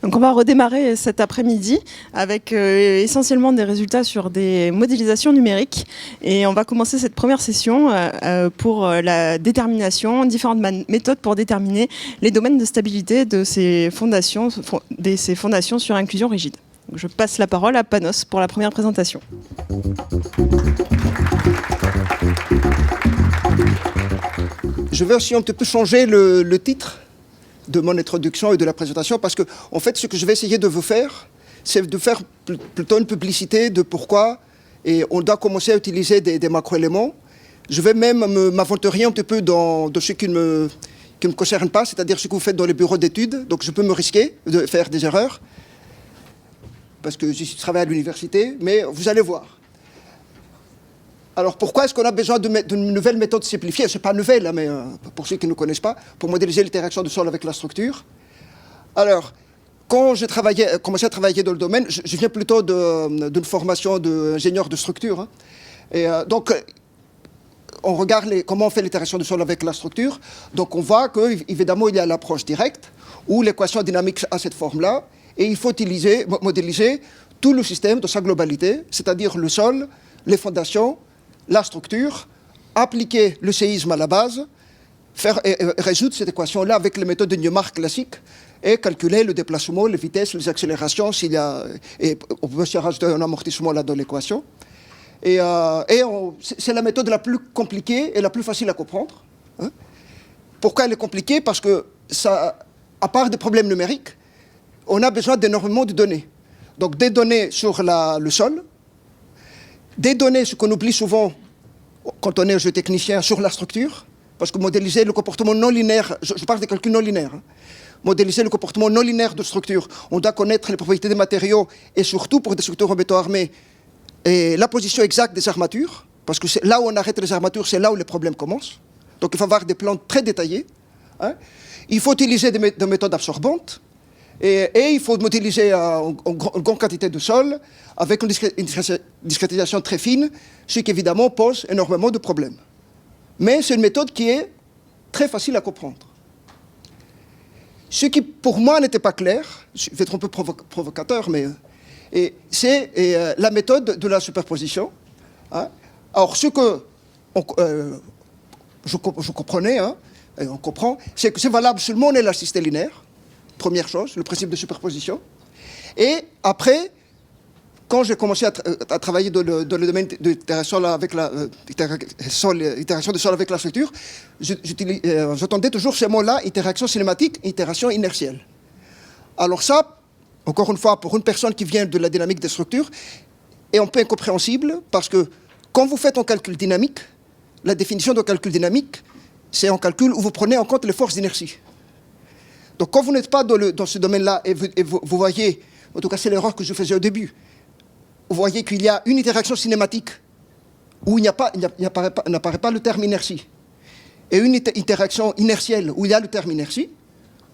Donc on va redémarrer cet après-midi avec essentiellement des résultats sur des modélisations numériques. Et on va commencer cette première session pour la détermination, différentes méthodes pour déterminer les domaines de stabilité de ces fondations sur inclusion rigide. Donc je passe la parole à Panos pour la première présentation. Je vais aussi un petit peu changer le titre de mon introduction et de la présentation, parce que, en fait, ce que je vais essayer de vous faire, c'est de faire plutôt une publicité de pourquoi et on doit commencer à utiliser des macroéléments. Je vais même m'aventurer un petit peu dans ce qui ne me concerne pas, c'est-à-dire ce que vous faites dans les bureaux d'études. Donc, je peux me risquer de faire des erreurs, parce que je travaille à l'université, mais vous allez voir. Alors, pourquoi est-ce qu'on a besoin d'une nouvelle méthode simplifiée? Ce n'est pas nouvelle, hein, mais pour ceux qui ne connaissent pas, pour modéliser l'interaction du sol avec la structure. Alors, quand j'ai commencé à travailler dans le domaine, je viens plutôt d'une formation d'ingénieur de structure. Hein. Et donc, on regarde comment on fait l'interaction du sol avec la structure. Donc, on voit qu'évidemment, il y a l'approche directe, où l'équation dynamique a cette forme-là, et il faut modéliser tout le système dans sa globalité, c'est-à-dire le sol, les fondations, la structure, appliquer le séisme à la base, résoudre cette équation-là avec les méthodes de Newmark classiques et calculer le déplacement, les vitesses, les accélérations, et on peut aussi rajouter un amortissement là dans l'équation. Et c'est la méthode la plus compliquée et la plus facile à comprendre. Hein. Pourquoi elle est compliquée? Parce que, à part des problèmes numériques, on a besoin d'énormément de données. Donc des données sur le sol, des données, ce qu'on oublie souvent quand on est géotechnicien, sur la structure, parce que modéliser le comportement non linéaire, je parle des calculs non linéaires, hein. Modéliser le comportement non linéaire de structure, on doit connaître les propriétés des matériaux, et surtout pour des structures en béton armé, et la position exacte des armatures, parce que c'est là où on arrête les armatures, c'est là où les problèmes commencent. Donc il faut avoir des plans très détaillés. Hein. Il faut utiliser des méthodes absorbantes, et il faut modéliser une grande quantité de sol avec une discrétisation très fine, ce qui évidemment pose énormément de problèmes. Mais c'est une méthode qui est très facile à comprendre. Ce qui pour moi n'était pas clair, je vais être un peu provocateur, mais c'est la méthode de la superposition. Hein. Alors ce que je comprenais, hein, et on comprend, c'est que c'est valable seulement en élasticité linéaire. Première chose, le principe de superposition. Et après, quand j'ai commencé à travailler dans le domaine de l'interaction avec du sol avec la structure, j'entendais toujours ces mots-là, interaction cinématique, itération inertielle. Alors ça, encore une fois, pour une personne qui vient de la dynamique des structures, est un peu incompréhensible, parce que quand vous faites un calcul dynamique, la définition d'un calcul dynamique, c'est un calcul où vous prenez en compte les forces d'inertie. Donc, quand vous n'êtes pas dans ce domaine-là et vous voyez, en tout cas c'est l'erreur que je faisais au début, vous voyez qu'il y a une interaction cinématique où il n'apparaît pas le terme inertie, et une interaction inertielle où il y a le terme inertie,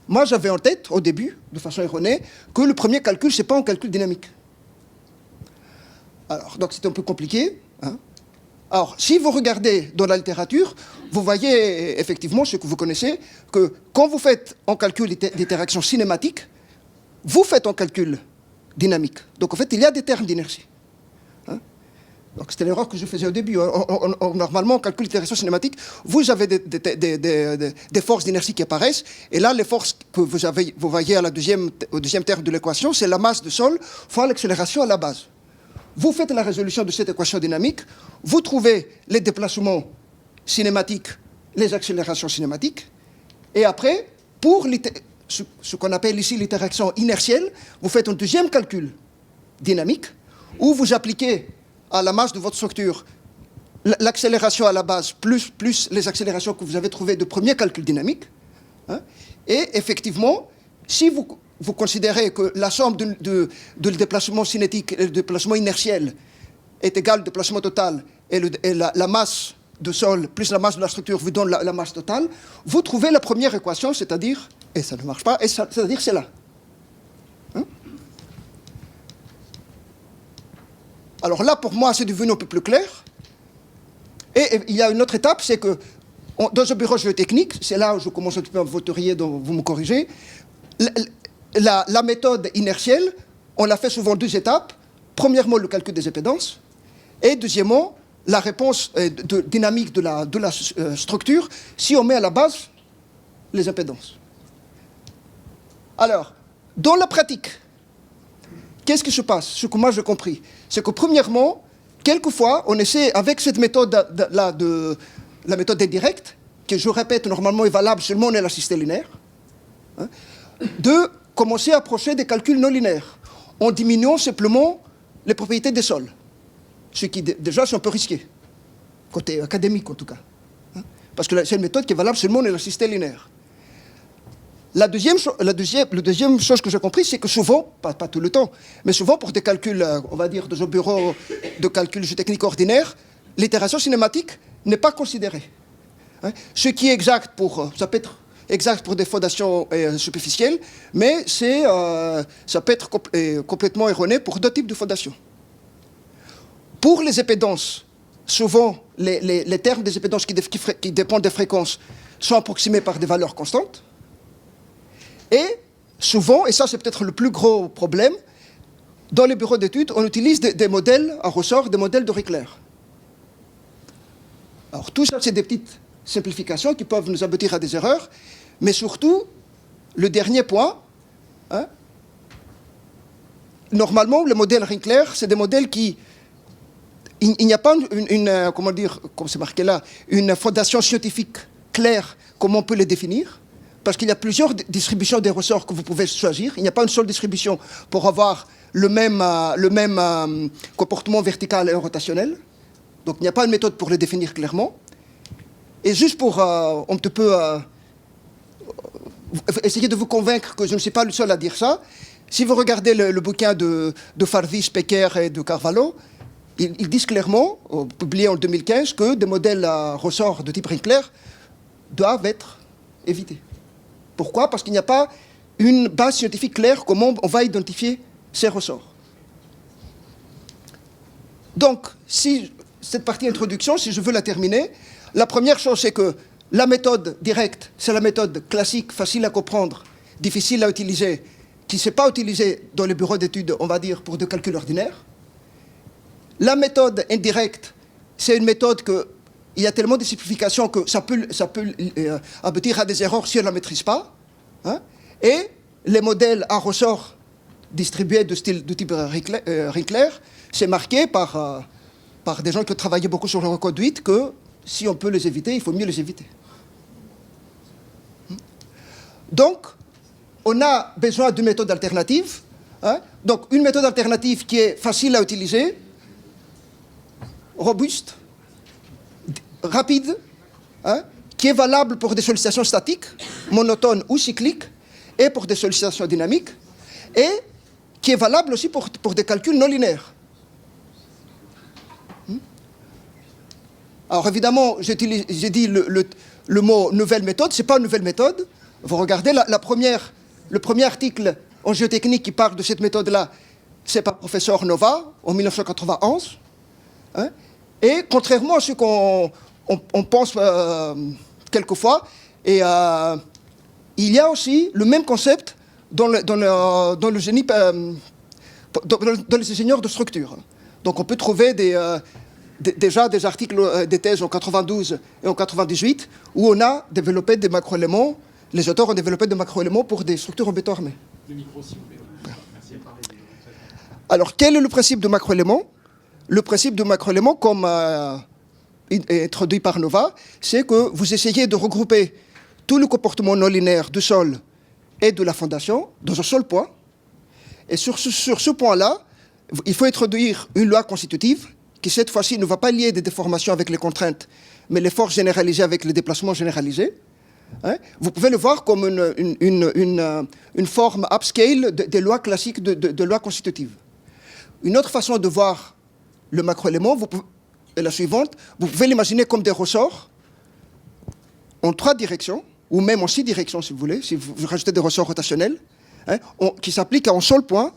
moi j'avais en tête, au début, de façon erronée, que le premier calcul, ce n'est pas un calcul dynamique. Alors, donc c'est un peu compliqué. Hein. Alors, si vous regardez dans la littérature, vous voyez effectivement ce que vous connaissez, que quand vous faites un calcul d'interaction cinématique, vous faites un calcul dynamique. Donc, en fait, il y a des termes d'inertie. Hein. Donc, c'était l'erreur que je faisais au début. Normalement, en calcul d'interaction cinématique, vous avez des forces d'inertie qui apparaissent, et là, les forces que vous voyez au deuxième terme de l'équation, c'est la masse de sol fois l'accélération à la base. Vous faites la résolution de cette équation dynamique, vous trouvez les déplacements cinématiques, les accélérations cinématiques, et après, pour ce qu'on appelle ici l'interaction inertielle, vous faites un deuxième calcul dynamique, où vous appliquez à la masse de votre structure l'accélération à la base plus les accélérations que vous avez trouvées de premier calcul dynamique. Hein, et effectivement, si vous considérez que la somme de déplacement cinétique et le déplacement inertiel est égale au déplacement total, et la masse de sol plus la masse de la structure vous donne la masse totale, vous trouvez la première équation, c'est-à-dire, et ça ne marche pas, c'est-à-dire c'est là. Hein? Alors là, pour moi, c'est devenu un peu plus clair. Et il y a une autre étape, c'est que dans un bureau géotechnique, c'est là où je commence un petit peu à voterier, donc vous me corrigez, la méthode inertielle, on l'a fait souvent en 2 étapes. Premièrement, le calcul des impédances. Et deuxièmement, la réponse dynamique de la structure, si on met à la base les impédances. Alors, dans la pratique, qu'est-ce qui se passe? Ce que moi j'ai compris, c'est que premièrement, quelquefois, on essaie, avec cette méthode-là, la méthode indirecte, que je répète, normalement est valable seulement en élasticité linéaire, hein, de commencer à approcher des calculs non linéaires, en diminuant simplement les propriétés des sols. Ce qui, déjà, c'est un peu risqué, côté académique en tout cas. Hein, parce que c'est une méthode qui est valable seulement en élasticité linéaire. La deuxième chose que j'ai compris, c'est que souvent, pas tout le temps, mais souvent pour des calculs, on va dire, de nos bureaux de calcul géotechnique ordinaire, l'itération cinématique n'est pas considérée. Hein, ce qui est exact ça peut être exact pour des fondations superficielles, mais ça peut être complètement erroné pour d'autres types de fondations. Pour les impédances, souvent, les termes des impédances qui dépendent des fréquences sont approximés par des valeurs constantes. Et souvent, et ça c'est peut-être le plus gros problème, dans les bureaux d'études, on utilise des modèles à ressort, des modèles de Rickler. Alors tout ça, c'est des petites simplifications qui peuvent nous aboutir à des erreurs, mais surtout, le dernier point, hein, normalement, les modèles Rickler, c'est des modèles qui... Il n'y a pas comment dire, comme c'est marqué là, une fondation scientifique claire, comment on peut les définir. Parce qu'il y a plusieurs distributions des ressorts que vous pouvez choisir. Il n'y a pas une seule distribution pour avoir le même comportement vertical et rotationnel. Donc il n'y a pas une méthode pour les définir clairement. Et juste pour un petit peu essayer de vous convaincre que je ne suis pas le seul à dire ça, si vous regardez le bouquin de Farvis, Pecker et de Carvalho, ils disent clairement, publié en 2015, que des modèles à ressorts de type Rickler doivent être évités. Pourquoi? Parce qu'il n'y a pas une base scientifique claire comment on va identifier ces ressorts. Donc, cette partie introduction, si je veux la terminer, la première chose, c'est que la méthode directe, c'est la méthode classique, facile à comprendre, difficile à utiliser, qui ne s'est pas utilisée dans les bureaux d'études, on va dire, pour des calculs ordinaires. La méthode indirecte, c'est une méthode que il y a tellement de simplifications que ça peut aboutir à des erreurs si on ne la maîtrise pas. Hein. Et les modèles à ressort distribués de type Rickler, c'est marqué par des gens qui ont travaillé beaucoup sur leur conduite que si on peut les éviter, il faut mieux les éviter. Donc, on a besoin d'une méthode alternative. Hein. Donc, une méthode alternative qui est facile à utiliser, robuste, rapide, hein, qui est valable pour des sollicitations statiques, monotones ou cycliques, et pour des sollicitations dynamiques, et qui est valable aussi pour des calculs non linéaires. Alors évidemment, j'ai dit le mot nouvelle méthode, ce n'est pas une nouvelle méthode. Vous regardez le premier article en géotechnique qui parle de cette méthode-là, c'est par le professeur Nova en 1991. Hein, et contrairement à ce qu'on pense quelquefois, il y a aussi le même concept dans le génie, dans les ingénieurs de structure. Donc on peut trouver déjà des articles, des thèses en 92 et en 98 où on a développé des macroéléments, les auteurs ont développé des macroéléments pour des structures en béton armé. Le micro, s'il vous plaît. Merci. Alors quel est le principe de macroélément? Le principe de macroélément, comme introduit par Nova, c'est que vous essayez de regrouper tout le comportement non linéaire du sol et de la fondation dans un seul point. Et sur ce point-là, il faut introduire une loi constitutive qui, cette fois-ci, ne va pas lier des déformations avec les contraintes, mais les forces généralisées avec les déplacements généralisés. Hein? Vous pouvez le voir comme une forme upscale des lois classiques de lois constitutives. Une autre façon de voir le macroélément est la suivante. Vous pouvez l'imaginer comme des ressorts en 3 directions, ou même en 6 directions si vous voulez, si vous rajoutez des ressorts rotationnels, hein, qui s'appliquent à un seul point.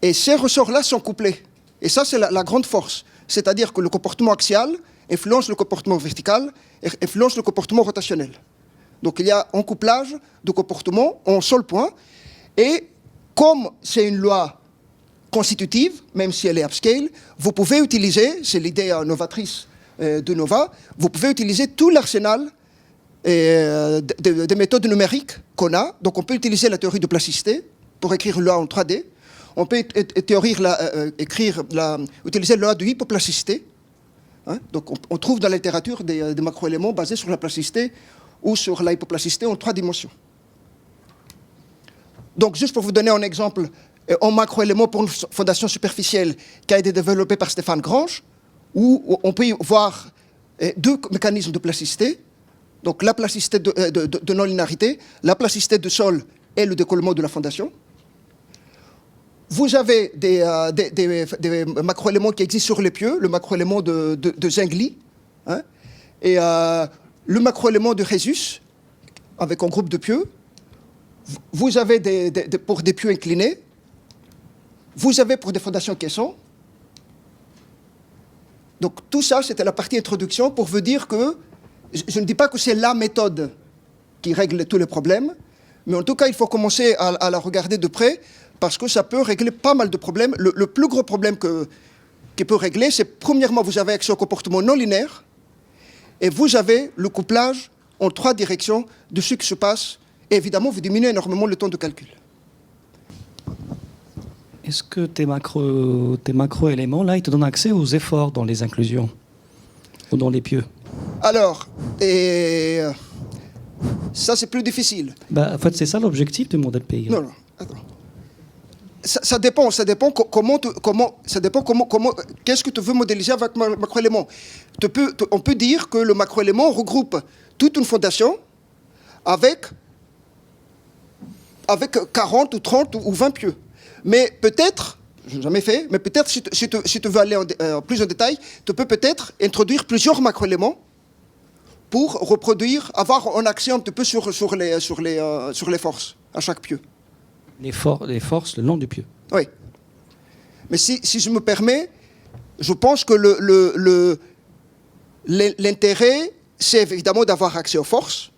Et ces ressorts-là sont couplés. Et ça, c'est la grande force. C'est-à-dire que le comportement axial influence le comportement vertical, et influence le comportement rotationnel. Donc il y a un couplage de comportement en seul point. Et comme c'est une loi constitutive, même si elle est upscale, vous pouvez utiliser, c'est l'idée novatrice de Nova, vous pouvez utiliser tout l'arsenal des méthodes numériques qu'on a. Donc on peut utiliser la théorie de plasticité pour écrire une loi en 3D. On peut utiliser la loi de hypoplasticité. Hein? Donc on trouve dans la littérature des macroéléments basés sur la plasticité ou sur la hypoplasticité en 3 dimensions. Donc juste pour vous donner un exemple, un macroélément pour une fondation superficielle qui a été développé par Stéphane Grange, où on peut y voir 2 mécanismes de plasticité. Donc la plasticité de non-linéarité, la plasticité de sol et le décollement de la fondation. Vous avez des macroéléments qui existent sur les pieux, le macroélément de Zengli, hein, et le macroélément de Rhésus, avec un groupe de pieux. Vous avez pour des pieux inclinés, vous avez pour des fondations caissons. Donc tout ça, c'était la partie introduction pour vous dire que je ne dis pas que c'est la méthode qui règle tous les problèmes, mais en tout cas, il faut commencer à la regarder de près parce que ça peut régler pas mal de problèmes. Le plus gros problème qu'il peut régler, c'est premièrement, vous avez accès au comportement non linéaire et vous avez le couplage en 3 directions de ce qui se passe. Et évidemment, vous diminuez énormément le temps de calcul. Est-ce que tes macro-éléments, là, ils te donnent accès aux efforts dans les inclusions ou dans les pieux? Alors, ça c'est plus difficile. En fait, c'est ça l'objectif du modèle PY. Non, attends. Ça dépend qu'est-ce que tu veux modéliser avec macroélément. On peut dire que le macroélément regroupe toute une fondation avec 40 ou 30 ou 20 pieux. Mais peut-être, je n'ai jamais fait, mais peut-être si tu veux aller en plus en détail, tu peux peut-être introduire plusieurs macroéléments pour reproduire, avoir un accès un petit peu sur les forces à chaque pieu. Les forces le long du pieu. Oui. Mais si je me permets, je pense que l'intérêt, c'est évidemment d'avoir accès aux forces,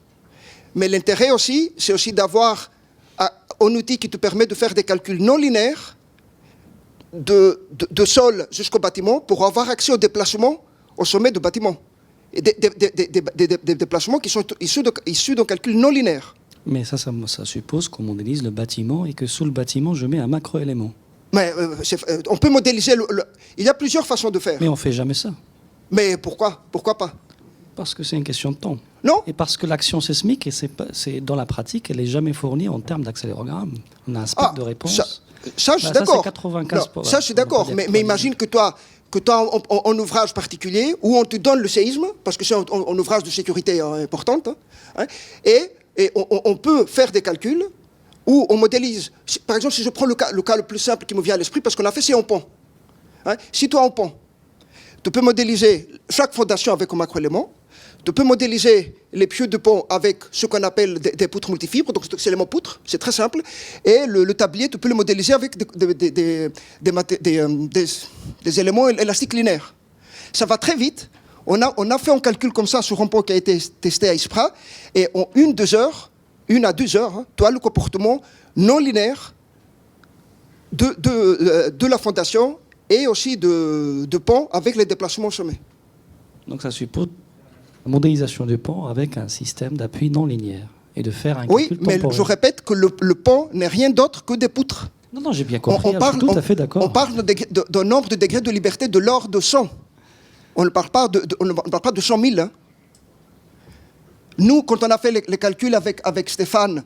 mais l'intérêt aussi, c'est aussi d'avoir un outil qui te permet de faire des calculs non linéaires de sol jusqu'au bâtiment pour avoir accès aux déplacements au sommet du bâtiment. Et des déplacements qui sont issus d'un calcul non linéaire. Mais ça suppose qu'on modélise le bâtiment et que sous le bâtiment, je mets un macroélément. Mais on peut modéliser... Il y a plusieurs façons de faire. Mais on ne fait jamais ça. Mais pourquoi? Pourquoi pas? Parce que c'est une question de temps. Non. Et parce que l'action sismique, dans la pratique, elle n'est jamais fournie en termes d'accélérogramme. On a un spectre de réponse. Ça, je suis d'accord. Ça, je suis d'accord. Mais imagine que toi un ouvrage particulier où on te donne le séisme, parce que c'est un ouvrage de sécurité importante, hein, et on peut faire des calculs où on modélise. Par exemple, si je prends le cas le plus simple qui me vient à l'esprit, parce qu'on a fait, c'est un pont. Hein, si tu as un pont, tu peux modéliser chaque fondation avec un macroélément. Tu peux modéliser les pieux de pont avec ce qu'on appelle des poutres multifibres, donc c'est l'élément poutre, c'est très simple. Et le tablier, tu peux le modéliser avec des éléments élastiques linéaires. Ça va très vite. On a fait un calcul comme ça sur un pont qui a été testé à ISPRA, et en 1 à 2 heures, hein, tu as le comportement non linéaire de la fondation et aussi de pont avec les déplacements au sommet. Donc ça suppose la modélisation du pont avec un système d'appui non linéaire et de faire un calcul temporel. Mais je répète que le pont n'est rien d'autre que des poutres. Non, j'ai bien compris, je suis tout à fait d'accord. On parle d'un nombre de degrés de liberté de l'ordre de 100. On ne parle pas de 100 000. Hein. Nous, quand on a fait les calculs avec Stéphane,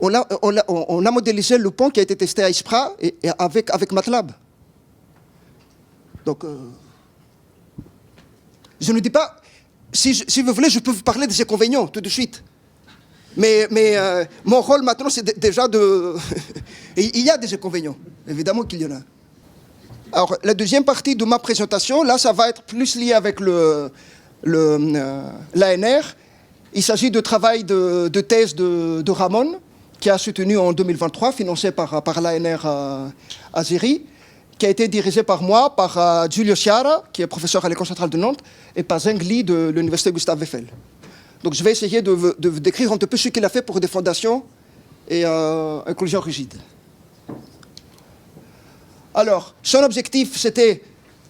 on a modélisé le pont qui a été testé à ISPRA et avec MATLAB. Donc... je ne dis pas, si vous voulez, je peux vous parler des inconvénients tout de suite. Mais mon rôle maintenant, c'est déjà de... Il y a des inconvénients, évidemment qu'il y en a. Alors, la deuxième partie de ma présentation, là, ça va être plus lié avec l'ANR. Il s'agit de travail de thèse de Ramon, qui a soutenu en 2023, financé par l'ANR à Zéry, qui a été dirigé par moi, par Giulio Sciarra, qui est professeur à l'École centrale de Nantes, et par Zeng Li de l'Université Gustave Eiffel. Donc je vais essayer de décrire un peu ce qu'il a fait pour des fondations et une collision rigide. Alors, son objectif, c'était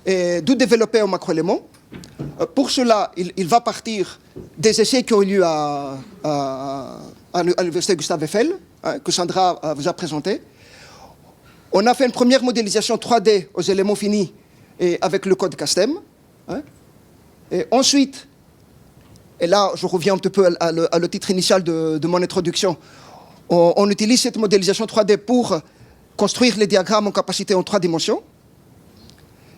de développer un macroélément. Pour cela, il va partir des essais qui ont eu lieu à l'université Gustave Eiffel, que Sandra vous a présenté. On a fait une première modélisation 3D aux éléments finis et avec le code Castem. Et ensuite, et là je reviens un petit peu à le titre initial de mon introduction, on utilise cette modélisation 3D pour construire les diagrammes en capacité en 3 dimensions.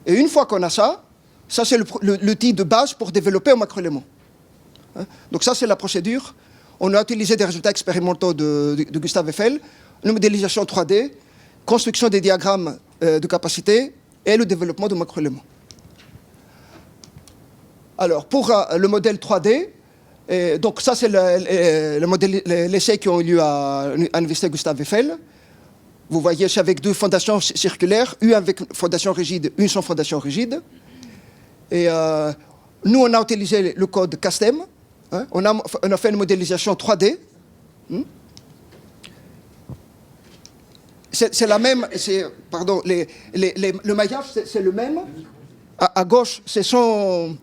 Et une fois qu'on a ça c'est l'outil de base pour développer un macroélément. Donc ça c'est la procédure. On a utilisé des résultats expérimentaux de Gustave Eiffel, une modélisation 3D, construction des diagrammes de capacité et le développement de macroéléments. Alors, pour le modèle 3D, donc ça c'est l'essai qui ont eu lieu à l'université Gustave Eiffel. Vous voyez, c'est avec 2 fondations circulaires, une avec fondation rigide, une sans fondation rigide. Et nous, on a utilisé le code Castem. On a fait une modélisation 3D. C'est la même, pardon, le maillage, c'est le même. À gauche, ce sont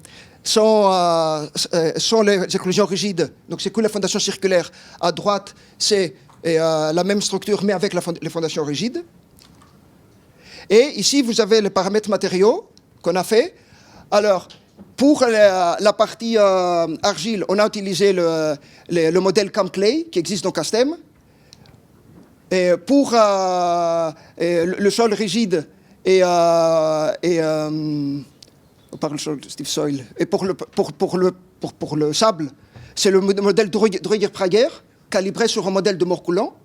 les éclosions rigides, donc c'est que la fondation circulaire. À droite, c'est la même structure, mais avec les fondations rigides. Et ici, vous avez les paramètres matériaux qu'on a fait. Alors, pour la partie argile, on a utilisé le modèle CamClay qui existe dans Castem. Et pour le sol rigide et Steve Soil, et pour le sable, c'est le modèle Druyer-Prager, calibré sur un modèle de Morcoulan,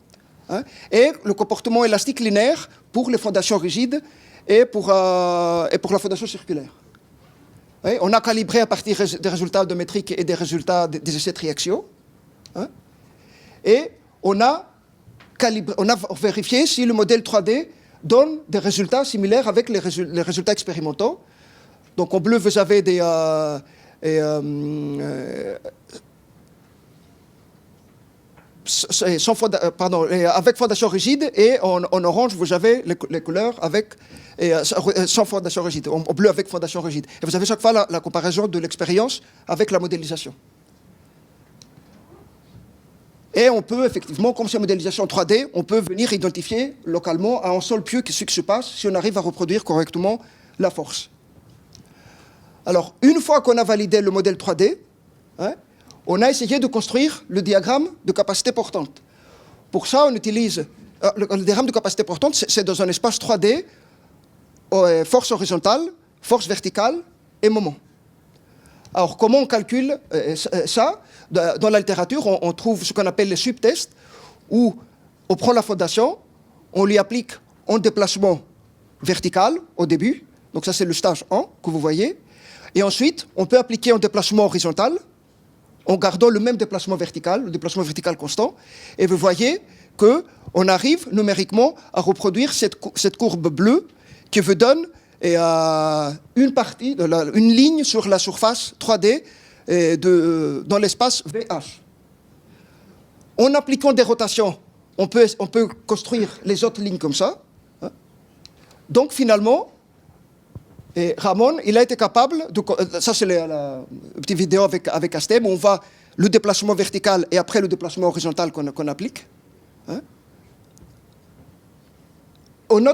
et le comportement élastique linéaire pour les fondations rigides et pour la fondation circulaire. Oui, on a calibré à partir des résultats odométriques et des résultats des essais triaxiaux. Et on a vérifié si le modèle 3D donne des résultats similaires avec les résultats expérimentaux. Donc en bleu, vous avez avec fondation rigide, et en orange, vous avez les couleurs sans fondation rigide, en bleu avec fondation rigide. Et vous avez chaque fois la comparaison de l'expérience avec la modélisation. Et on peut effectivement, comme c'est une modélisation 3D, on peut venir identifier localement à un sol pieux ce qui se passe si on arrive à reproduire correctement la force. Alors, une fois qu'on a validé le modèle 3D, on a essayé de construire le diagramme de capacité portante. Pour ça, on utilise le diagramme de capacité portante, c'est dans un espace 3D, force horizontale, force verticale et moment. Alors, comment on calcule ça? Dans la littérature, on trouve ce qu'on appelle les subtests, où on prend la fondation, on lui applique un déplacement vertical au début, donc ça c'est le stage 1 que vous voyez, et ensuite on peut appliquer un déplacement horizontal en gardant le même déplacement vertical, le déplacement vertical constant, et vous voyez qu'on arrive numériquement à reproduire cette courbe bleue qui vous donne une ligne sur la surface 3D dans l'espace VH. En appliquant des rotations, on peut construire les autres lignes comme ça. Donc finalement, Ramon, il a été capable, ça c'est la petite vidéo avec Castem, où on voit le déplacement vertical et après le déplacement horizontal qu'on applique. On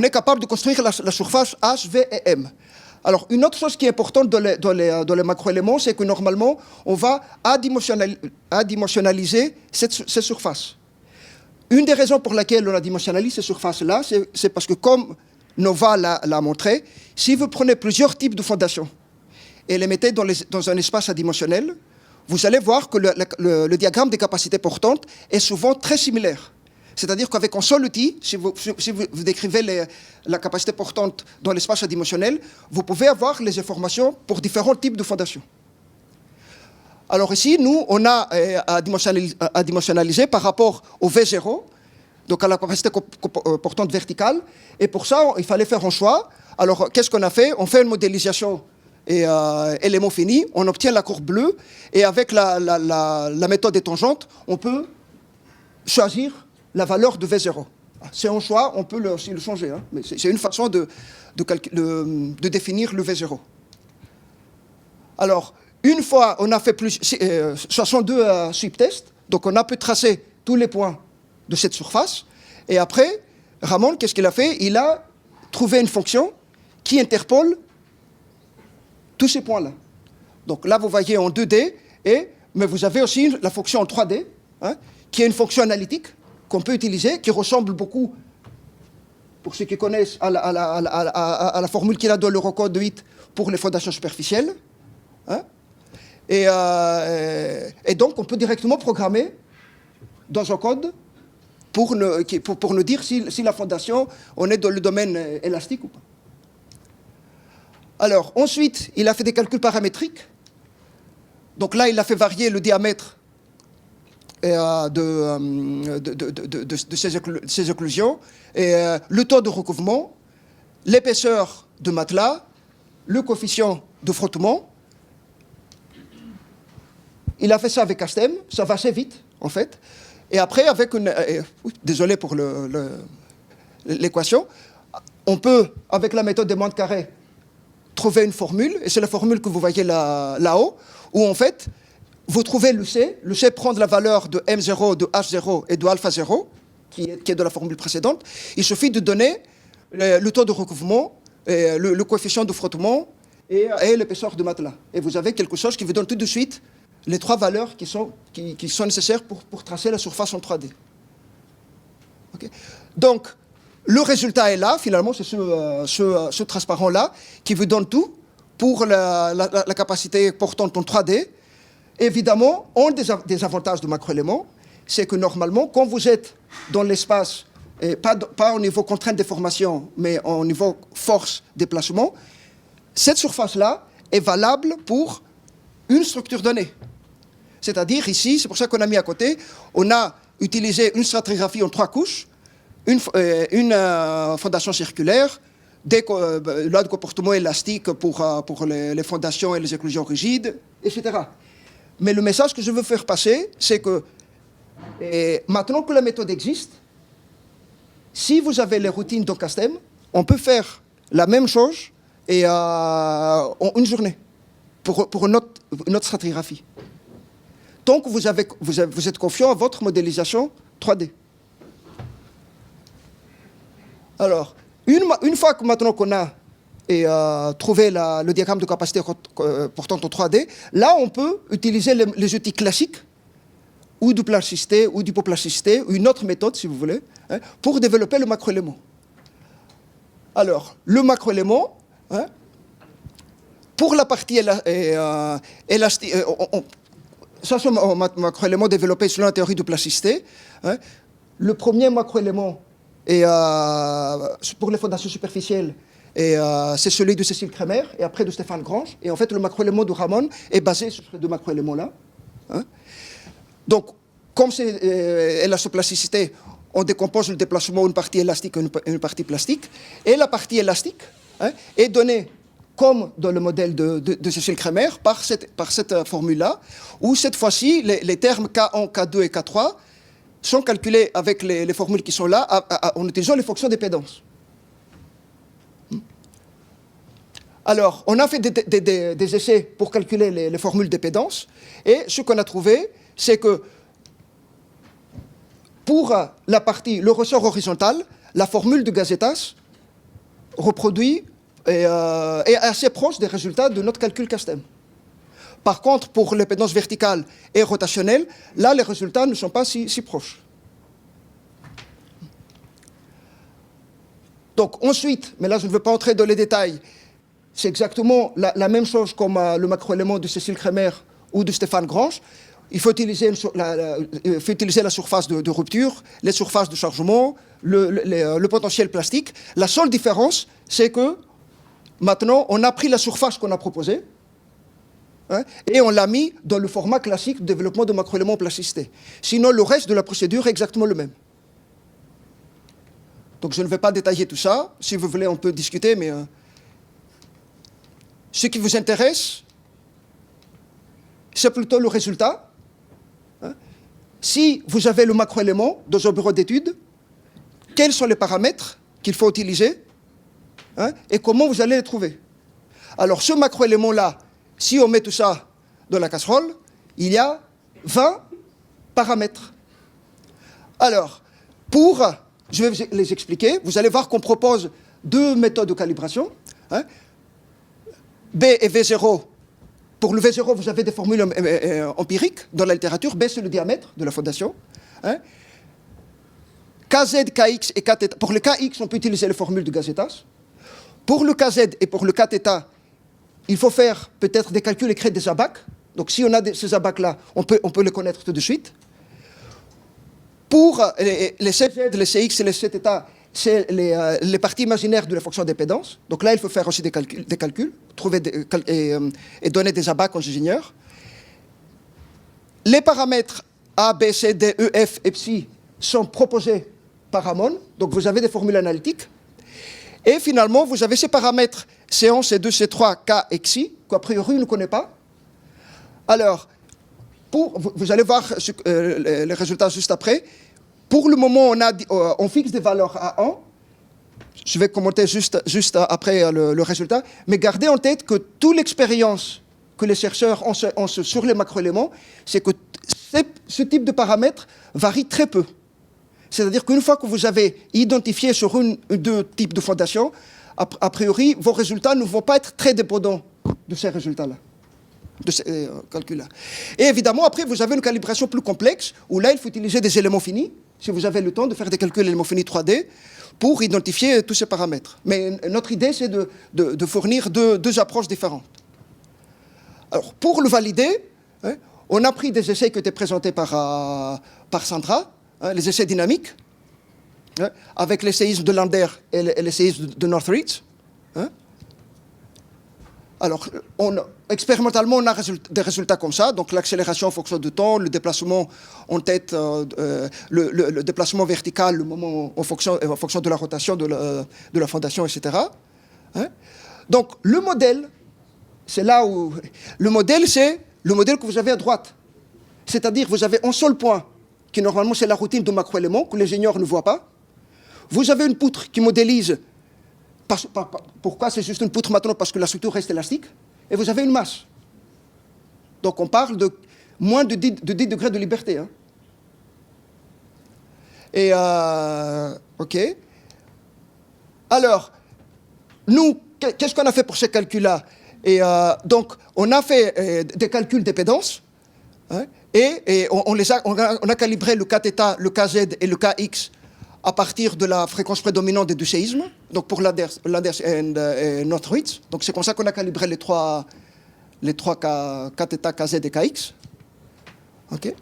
est capable de construire la surface H, V et M. Alors, une autre chose qui est importante dans les macroéléments, c'est que normalement, on va adimensionnaliser cette surface. Une des raisons pour laquelle on adimensionnalise ces surfaces-là, c'est parce que, comme Nova l'a montré, si vous prenez plusieurs types de fondations et les mettez dans un espace adimensionnel, vous allez voir que le diagramme des capacités portantes est souvent très similaire. C'est-à-dire qu'avec un seul outil, si vous décrivez la capacité portante dans l'espace adimensionnel, vous pouvez avoir les informations pour différents types de fondations. Alors ici, nous, on a adimensionnalisé par rapport au V0, donc à la capacité portante verticale, et pour ça, il fallait faire un choix. Alors, qu'est-ce qu'on a fait? On fait une modélisation élément fini, on obtient la courbe bleue, et avec la méthode des tangentes, on peut choisir la valeur de V0. C'est un choix, on peut aussi le changer, hein, mais c'est une façon de définir le V0. Alors, une fois on a fait 62 sweep tests, donc on a pu tracer tous les points de cette surface, et après, Ramon, qu'est-ce qu'il a fait? Il a trouvé une fonction qui interpole tous ces points-là. Donc là, vous voyez en 2D, mais vous avez aussi la fonction en 3D, hein, qui est une fonction analytique qu'on peut utiliser, qui ressemble beaucoup, pour ceux qui connaissent, à la formule qu'il a dans l'Eurocode 8 pour les fondations superficielles. Hein. Et donc, on peut directement programmer dans un code pour nous dire si la fondation, on est dans le domaine élastique ou pas. Alors, ensuite, il a fait des calculs paramétriques. Donc là, il a fait varier le diamètre de ces occlusions, et le taux de recouvrement, l'épaisseur de matelas, le coefficient de frottement. Il a fait ça avec Castem, ça va assez vite, en fait. Et après, avec désolé pour l'équation, on peut, avec la méthode des mondes carrés, trouver une formule, et c'est la formule que vous voyez là-haut, où en fait, vous trouvez le C prend de la valeur de M0, de H0 et de alpha 0, qui est de la formule précédente. Il suffit de donner le taux de recouvrement, le coefficient de frottement et l'épaisseur de matelas. Et vous avez quelque chose qui vous donne tout de suite les trois valeurs qui sont nécessaires pour tracer la surface en 3D. Okay. Donc, le résultat est là, finalement, c'est ce transparent-là qui vous donne tout pour la capacité portante en 3D. Évidemment, un des avantages de macroéléments, c'est que normalement, quand vous êtes dans l'espace, pas au niveau contrainte déformation, mais au niveau force déplacement, cette surface-là est valable pour une structure donnée. C'est-à-dire ici, c'est pour ça qu'on a mis à côté, on a utilisé une stratigraphie en 3 couches, une fondation circulaire, là de comportement élastique pour les fondations et les éclusions rigides, etc. Mais le message que je veux faire passer, c'est que maintenant que la méthode existe, si vous avez les routines de Castem, on peut faire la même chose en une journée pour une autre stratigraphie. Tant que vous êtes confiant à votre modélisation 3D. Alors, une fois que maintenant qu'on a trouvé le diagramme de capacité portante en 3D, là on peut utiliser les outils classiques, ou du plasticité, ou d'hypoplasticité, ou une autre méthode si vous voulez, hein, pour développer le macroélément. Alors, le macroélément, hein, pour la partie élastique, ça c'est un macroélément développé selon la théorie de plasticité. Hein. Le premier macroélément pour les fondations superficielles, c'est celui de Cécile Kremer et après de Stéphane Grange. Et en fait, le macroélément de Ramon est basé sur ces deux macroéléments-là. Hein. Donc, comme c'est élastoplasticité, on décompose le déplacement en une partie élastique et une partie plastique. Et la partie élastique, hein, est donnée comme dans le modèle de Cécile Kremer par cette formule-là, où cette fois-ci, les termes K1, K2 et K3 sont calculés avec les formules qui sont là en utilisant les fonctions d'impédance. Alors, on a fait des essais pour calculer les formules d'impédance, et ce qu'on a trouvé, c'est que pour le ressort horizontal, la formule de Gazetas reproduit est assez proche des résultats de notre calcul Castem. Par contre, pour l'impédance verticale et rotationnelle, là, les résultats ne sont pas si proches. Donc, ensuite, mais là, je ne veux pas entrer dans les détails, c'est exactement la même chose comme le macroélément de Cécile Kremer ou de Stéphane Grange. Il faut utiliser la surface de rupture, les surfaces de chargement, le potentiel plastique. La seule différence, c'est que maintenant, on a pris la surface qu'on a proposée, hein, et on l'a mis dans le format classique de développement de macroéléments en plasticité. Sinon, le reste de la procédure est exactement le même. Donc, je ne vais pas détailler tout ça. Si vous voulez, on peut discuter, mais ce qui vous intéresse, c'est plutôt le résultat. Hein. si vous avez le macroélément dans un bureau d'études, quels sont les paramètres qu'il faut utiliser, hein, et comment vous allez les trouver. Alors, ce macroélément-là, si on met tout ça dans la casserole, il y a 20 paramètres. Alors, je vais les expliquer. Vous allez voir qu'on propose 2 méthodes de calibration. Hein. B et V0. Pour le V0, vous avez des formules empiriques dans la littérature. B, c'est le diamètre de la fondation. Hein. KZ, KX et Kθ. Pour le KX, on peut utiliser les formules de Gazetas. Pour le KZ et pour le Kθ, il faut faire peut-être des calculs et créer des abacs. Donc, si on a ces abacs-là, on peut les connaître tout de suite. Pour les CZ, les CX et les Cθ, c'est les parties imaginaires de la fonction d'impédance. Donc là, il faut faire aussi des calculs trouver et donner des abacs aux ingénieurs. Les paramètres A, B, C, D, E, F et Psi sont proposés par Ramon. Donc vous avez des formules analytiques. Et finalement, vous avez ces paramètres C1, C2, C3, K et Xi, qu'a priori, on ne connaît pas. Alors, vous allez voir les résultats juste après. Pour le moment, on fixe des valeurs à 1. Je vais commenter juste après le résultat. Mais gardez en tête que toute l'expérience que les chercheurs ont sur les macroéléments, c'est que ce type de paramètres varie très peu. C'est-à-dire qu'une fois que vous avez identifié sur une ou deux types de fondations, a priori, vos résultats ne vont pas être très dépendants de ces résultats-là, de ces calculs-là. Et évidemment, après, vous avez une calibration plus complexe, où là, il faut utiliser des éléments finis, si vous avez le temps de faire des calculs éléments finis 3D, pour identifier tous ces paramètres. Mais notre idée, c'est de fournir deux approches différentes. Alors, pour le valider, hein, on a pris des essais qui étaient présentés par Sandra, hein, les essais dynamiques, hein, avec les séismes de Lander et les séismes de Northridge. Hein. Alors, expérimentalement, on a des résultats comme ça, donc l'accélération en fonction du temps, le déplacement en tête, le déplacement vertical, le moment en fonction de la rotation de la fondation, etc. Hein. Donc, le modèle, c'est là où... Le modèle, c'est le modèle que vous avez à droite. C'est-à-dire, vous avez un seul point, qui normalement, c'est la routine de macroéléments, que l'ingénieur ne voit pas. Vous avez une poutre qui modélise... Pourquoi c'est juste une poutre maintenant? Parce que la structure reste élastique. Et vous avez une masse. Donc on parle de moins de 10 degrés de liberté. Hein. Et OK. Alors, nous, qu'est-ce qu'on a fait pour ces calculs-là? Et donc, on a fait des calculs d'impédance. Hein, et on a calibré le Kθ, le Kz et le Kx à partir de la fréquence prédominante des deux séismes, donc pour Landers et Northridge. Donc c'est comme ça qu'on a calibré les trois Kθ, Kz et Kx. Okay.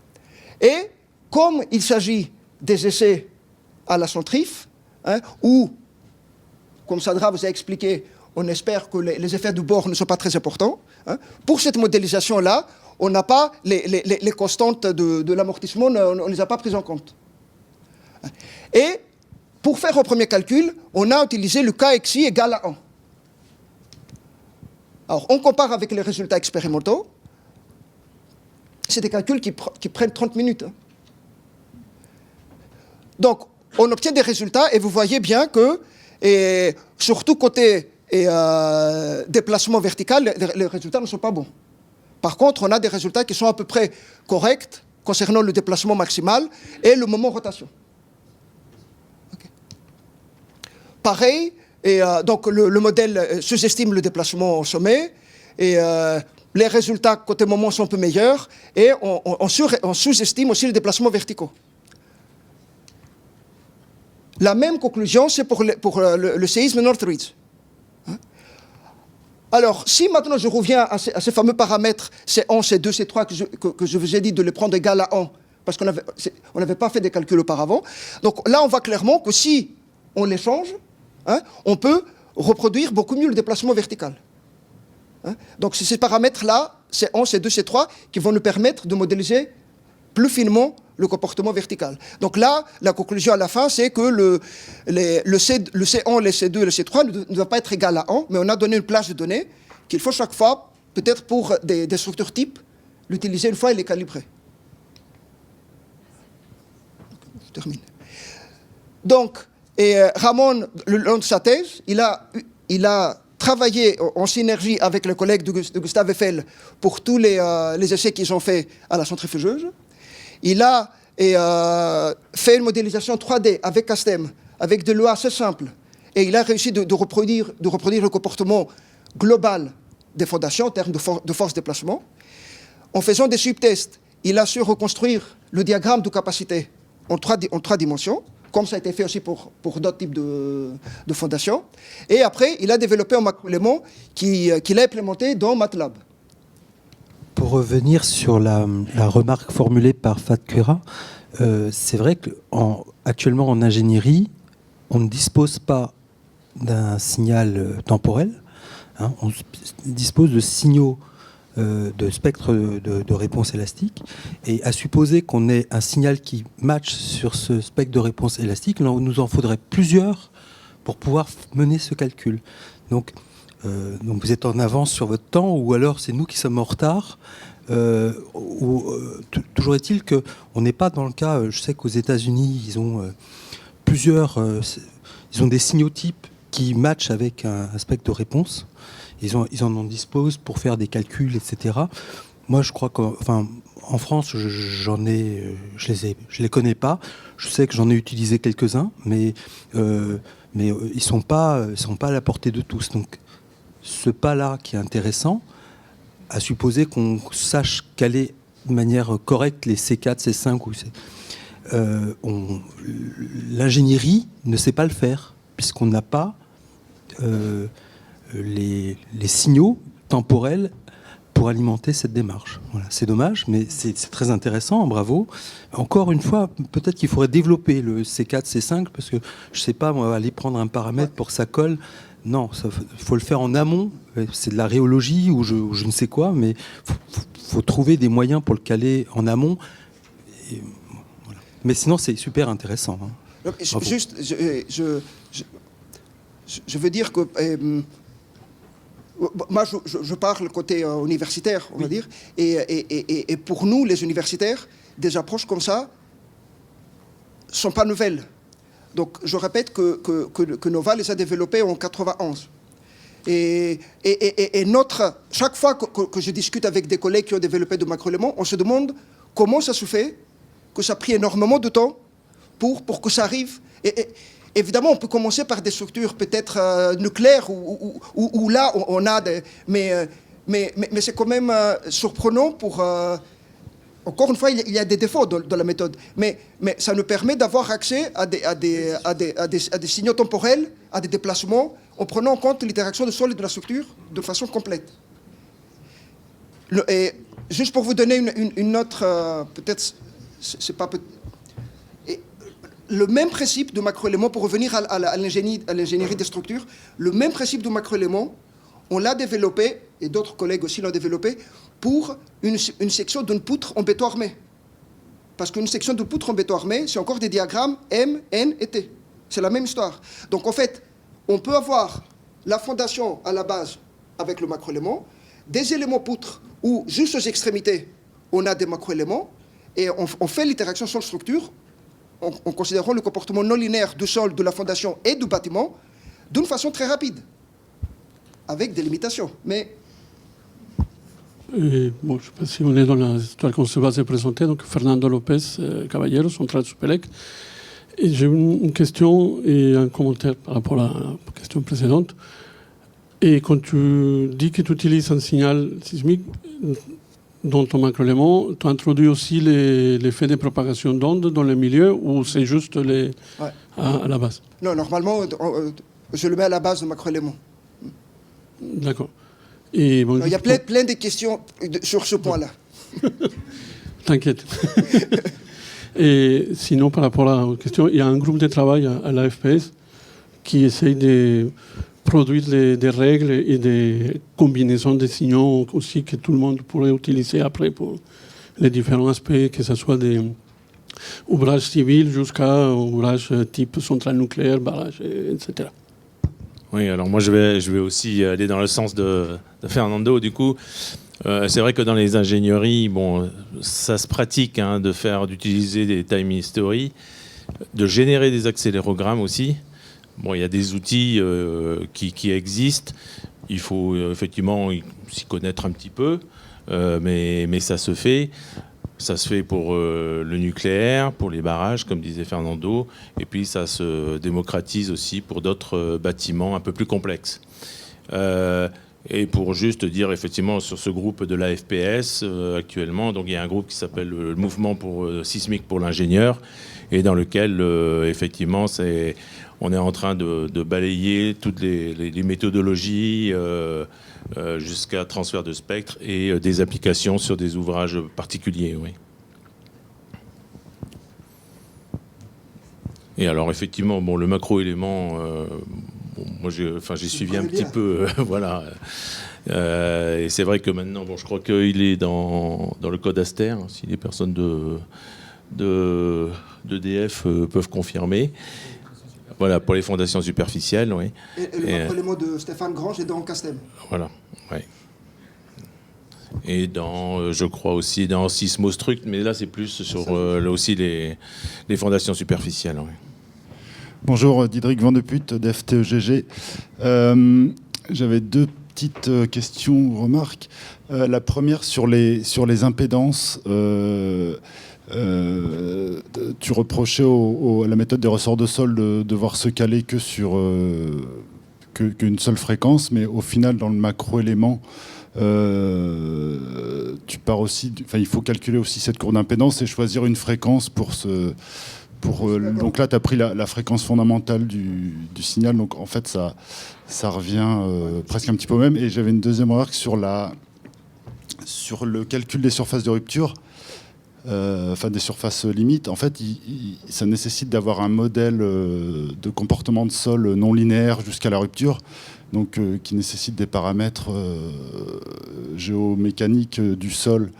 Et comme il s'agit des essais à la centrif, hein, où, comme Sandra vous a expliqué, on espère que les effets du bord ne sont pas très importants, hein, pour cette modélisation-là, on n'a pas les constantes de l'amortissement, on ne les a pas prises en compte. Et pour faire un premier calcul, on a utilisé le Kxi égal à 1. Alors, on compare avec les résultats expérimentaux. C'est des calculs qui prennent 30 minutes. Hein. Donc, on obtient des résultats et vous voyez bien que, et surtout côté déplacement vertical, les résultats ne sont pas bons. Par contre, on a des résultats qui sont à peu près corrects concernant le déplacement maximal et le moment rotation. Pareil, et donc le modèle sous-estime le déplacement au sommet, et les résultats côté moment sont un peu meilleurs, et on sous-estime aussi les déplacements verticaux. La même conclusion, c'est pour le séisme Northridge. Hein? Alors, si maintenant je reviens à ces fameux paramètres C1, C2, C3 que je vous ai dit de les prendre égal à 1, parce qu'on n'avait pas fait des calculs auparavant, donc là on voit clairement que si on les change, hein, on peut reproduire beaucoup mieux le déplacement vertical. Hein, donc c'est ces paramètres-là, C1, C2, C3, qui vont nous permettre de modéliser plus finement le comportement vertical. Donc là, la conclusion à la fin, c'est que le C1, le C2 et le C3 ne doivent pas être égal à 1, mais on a donné une plage de données qu'il faut chaque fois, peut-être pour des structures types, l'utiliser une fois et les calibrer. termine. Donc, Ramon, le long de sa thèse, il a travaillé en synergie avec le collègue de Gustave Eiffel pour tous les essais qu'ils ont faits à la centrifugeuse. Il a fait une modélisation 3D avec Castem, avec des lois assez simples. Et il a réussi de reproduire le comportement global des fondations en termes de force-déplacement. En faisant des subtests, il a su reconstruire le diagramme de capacité en trois dimensions, comme ça a été fait aussi pour d'autres types de fondations. Et après, il a développé un macroélément qu'il a implémenté dans MATLAB. Pour revenir sur la remarque formulée par Fatquera, c'est vrai qu'actuellement en ingénierie, on ne dispose pas d'un signal temporel, hein, on dispose de signaux de spectre de réponse élastique, et à supposer qu'on ait un signal qui matche sur ce spectre de réponse élastique, il nous en faudrait plusieurs pour pouvoir mener ce calcul. Donc vous êtes en avance sur votre temps, ou alors c'est nous qui sommes en retard. Toujours est-il qu'on n'est pas dans le cas, je sais qu'aux États-Unis, ils ont ils ont des signaux-types qui matchent avec un spectre de réponse. Ils en disposent pour faire des calculs, etc. Moi, je crois qu'en France, je les connais pas. Je sais que j'en ai utilisé quelques-uns, mais ils sont pas à la portée de tous. Donc, ce pas-là qui est intéressant, à supposer qu'on sache caler de manière correcte les C4, C5 ou l'ingénierie ne sait pas le faire, puisqu'on n'a pas les signaux temporels pour alimenter cette démarche. Voilà. C'est dommage, mais c'est très intéressant, bravo. Encore une fois, peut-être qu'il faudrait développer le C4, C5, parce que je ne sais pas, moi, aller prendre un paramètre pour que ça colle. Non, il faut le faire en amont. C'est de la rhéologie ou je ne sais quoi, mais faut trouver des moyens pour le caler en amont. Et, voilà. Mais sinon, c'est super intéressant. Hein. Juste, je veux dire que moi, je parle côté universitaire, on va dire, et pour nous, les universitaires, des approches comme ça ne sont pas nouvelles. Donc, je répète que Nova les a développées en 91. Et chaque fois que je discute avec des collègues qui ont développé de macroéléments, on se demande comment ça se fait que ça a pris énormément de temps pour que ça arrive. Et évidemment, on peut commencer par des structures peut-être nucléaires où là, on a des... Mais c'est quand même surprenant pour... Encore une fois, il y a des défauts dans la méthode, mais ça nous permet d'avoir accès à des signaux temporels, à des déplacements, en prenant en compte l'interaction du sol et de la structure de façon complète. Et juste pour vous donner une autre, peut-être, c'est pas... Le même principe de macroélément, pour revenir à l'ingénierie des structures, le même principe de macroélément, on l'a développé, et d'autres collègues aussi l'ont développé, pour une section d'une poutre en béton armé. Parce qu'une section de poutre en béton armé, c'est encore des diagrammes M, N et T. C'est la même histoire. Donc en fait, on peut avoir la fondation à la base avec le macroélément, des éléments poutres où juste aux extrémités, on a des macroéléments, et on fait l'interaction sol-structure en considérant le comportement non linéaire du sol, de la fondation et du bâtiment d'une façon très rapide, avec des limitations. Mais... bon, je ne sais pas si on est dans la histoire qu'on se va se présenter. Donc, Fernando Lopez Caballero, Centrale Supélec. Et j'ai une question et un commentaire par rapport à la question précédente. Et quand tu dis que tu utilises un signal sismique dans ton macroélément, tu introduis aussi l'effet de propagation d'ondes dans le milieu, ou c'est juste à la base? Non, normalement, je le mets à la base de macroélément. D'accord. Et bon, il y a plein de questions sur ce point-là. T'inquiète. Et sinon, par rapport à la question, il y a un groupe de travail à la FPS qui essaye de produire des règles et des combinaisons de signaux aussi que tout le monde pourrait utiliser après pour les différents aspects, que ce soit des ouvrages civils jusqu'à ouvrages type centrale nucléaire, barrage, etc. Oui, alors moi je vais aussi aller dans le sens de Fernando. Du coup, c'est vrai que dans les ingénieries, bon, ça se pratique d'utiliser des time history, de générer des accélérogrammes aussi. Bon, il y a des outils qui existent. Il faut effectivement s'y connaître un petit peu, mais ça se fait. Ça se fait pour le nucléaire, pour les barrages, comme disait Fernando, et puis ça se démocratise aussi pour d'autres bâtiments un peu plus complexes. Et pour juste dire effectivement sur ce groupe de l'AFPS actuellement, donc il y a un groupe qui s'appelle le Mouvement sismique pour l'ingénieur, et dans lequel effectivement on est en train de balayer toutes les méthodologies jusqu'à transfert de spectre et des applications sur des ouvrages particuliers. Oui. Et alors effectivement, bon, le macro-élément, moi j'ai suivi un petit peu, voilà. Et c'est vrai que maintenant, bon, je crois qu'il est dans le code Aster, hein, si les personnes d'EDF peuvent confirmer. Voilà, pour les fondations superficielles, oui. Et le macro-élément de Stéphane Grange est dans Castem. Voilà, oui. Et je crois aussi dans Sismostruct, mais là c'est plus sur là aussi les fondations superficielles. Oui. Bonjour, Diederik Van de Putte d'FTEGG. J'avais deux petites questions ou remarques. La première sur les impédances. Tu reprochais à la méthode des ressorts de sol de devoir se caler que sur qu'une seule fréquence, mais au final, dans le macro-élément, tu pars aussi. Il faut calculer aussi cette courbe d'impédance et choisir une fréquence donc là, tu as pris la fréquence fondamentale du signal. Donc en fait, ça revient presque un petit peu au même. Et j'avais une deuxième remarque sur le calcul des surfaces de rupture. Des surfaces limites, en fait, ça nécessite d'avoir un modèle de comportement de sol non linéaire jusqu'à la rupture, donc qui nécessite des paramètres géomécaniques du sol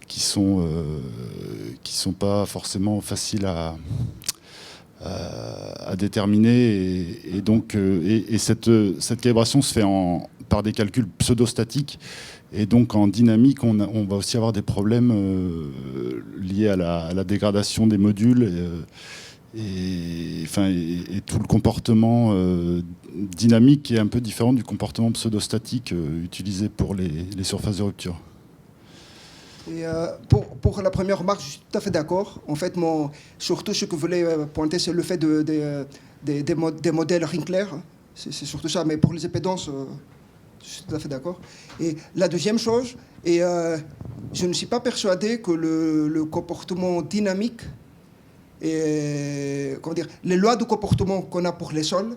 qui sont pas forcément faciles à déterminer, et donc cette calibration se fait par des calculs pseudo-statiques. Et donc en dynamique, on va aussi avoir des problèmes liés à la dégradation des modules et tout le comportement dynamique qui est un peu différent du comportement pseudostatique utilisé pour les surfaces de rupture. Et pour la première remarque, je suis tout à fait d'accord. En fait, surtout ce que je voulais pointer, c'est le fait des modèles Rinkler. C'est surtout ça, mais pour les impédances... je suis tout à fait d'accord. Et la deuxième chose, je ne suis pas persuadé que le comportement dynamique, les lois de comportement qu'on a pour les sols,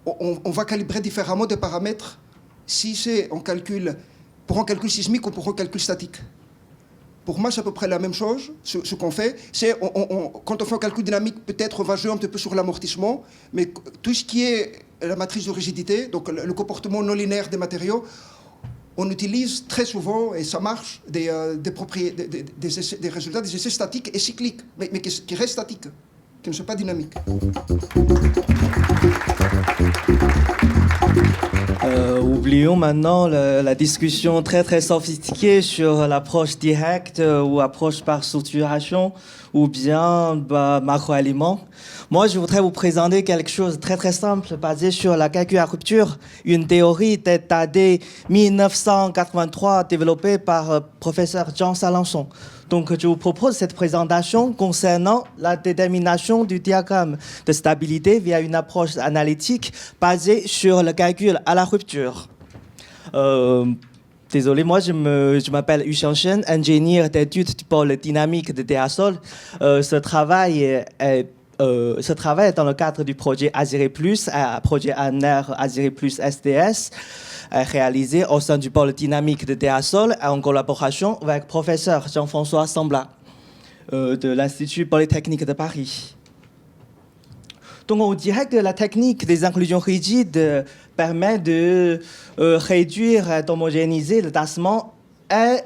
on va calibrer différemment des paramètres si c'est pour un calcul sismique ou pour un calcul statique. Pour moi, c'est à peu près la même chose. Ce qu'on fait, c'est quand on fait un calcul dynamique, peut-être on va jouer un petit peu sur l'amortissement, mais tout ce qui est la matrice de rigidité, donc le comportement non linéaire des matériaux, on utilise très souvent, et ça marche, des résultats des essais statiques et cycliques, mais qui restent statiques, qui ne sont pas dynamiques. Oublions maintenant la discussion très très sophistiquée sur l'approche directe ou approche par structuration ou bien macro-aliments. Moi, je voudrais vous présenter quelque chose de très très simple basé sur la calcul à rupture, une théorie datée 1983 développée par professeur Jean Salençon. Donc, je vous propose cette présentation concernant la détermination du diagramme de stabilité via une approche analytique basée sur le calcul à la rupture. Désolé, moi je m'appelle Yu Xiangshen, ingénieur d'études du pôle dynamique de DASOL. Ce travail est dans le cadre du projet Azire+, projet ANR Azire+ SDS, réalisé au sein du pôle dynamique de DASOL en collaboration avec le professeur Jean-François Sambla de l'Institut Polytechnique de Paris. Donc, on dirait que la technique des inclusions rigides permet de réduire, d'homogénéiser le tassement et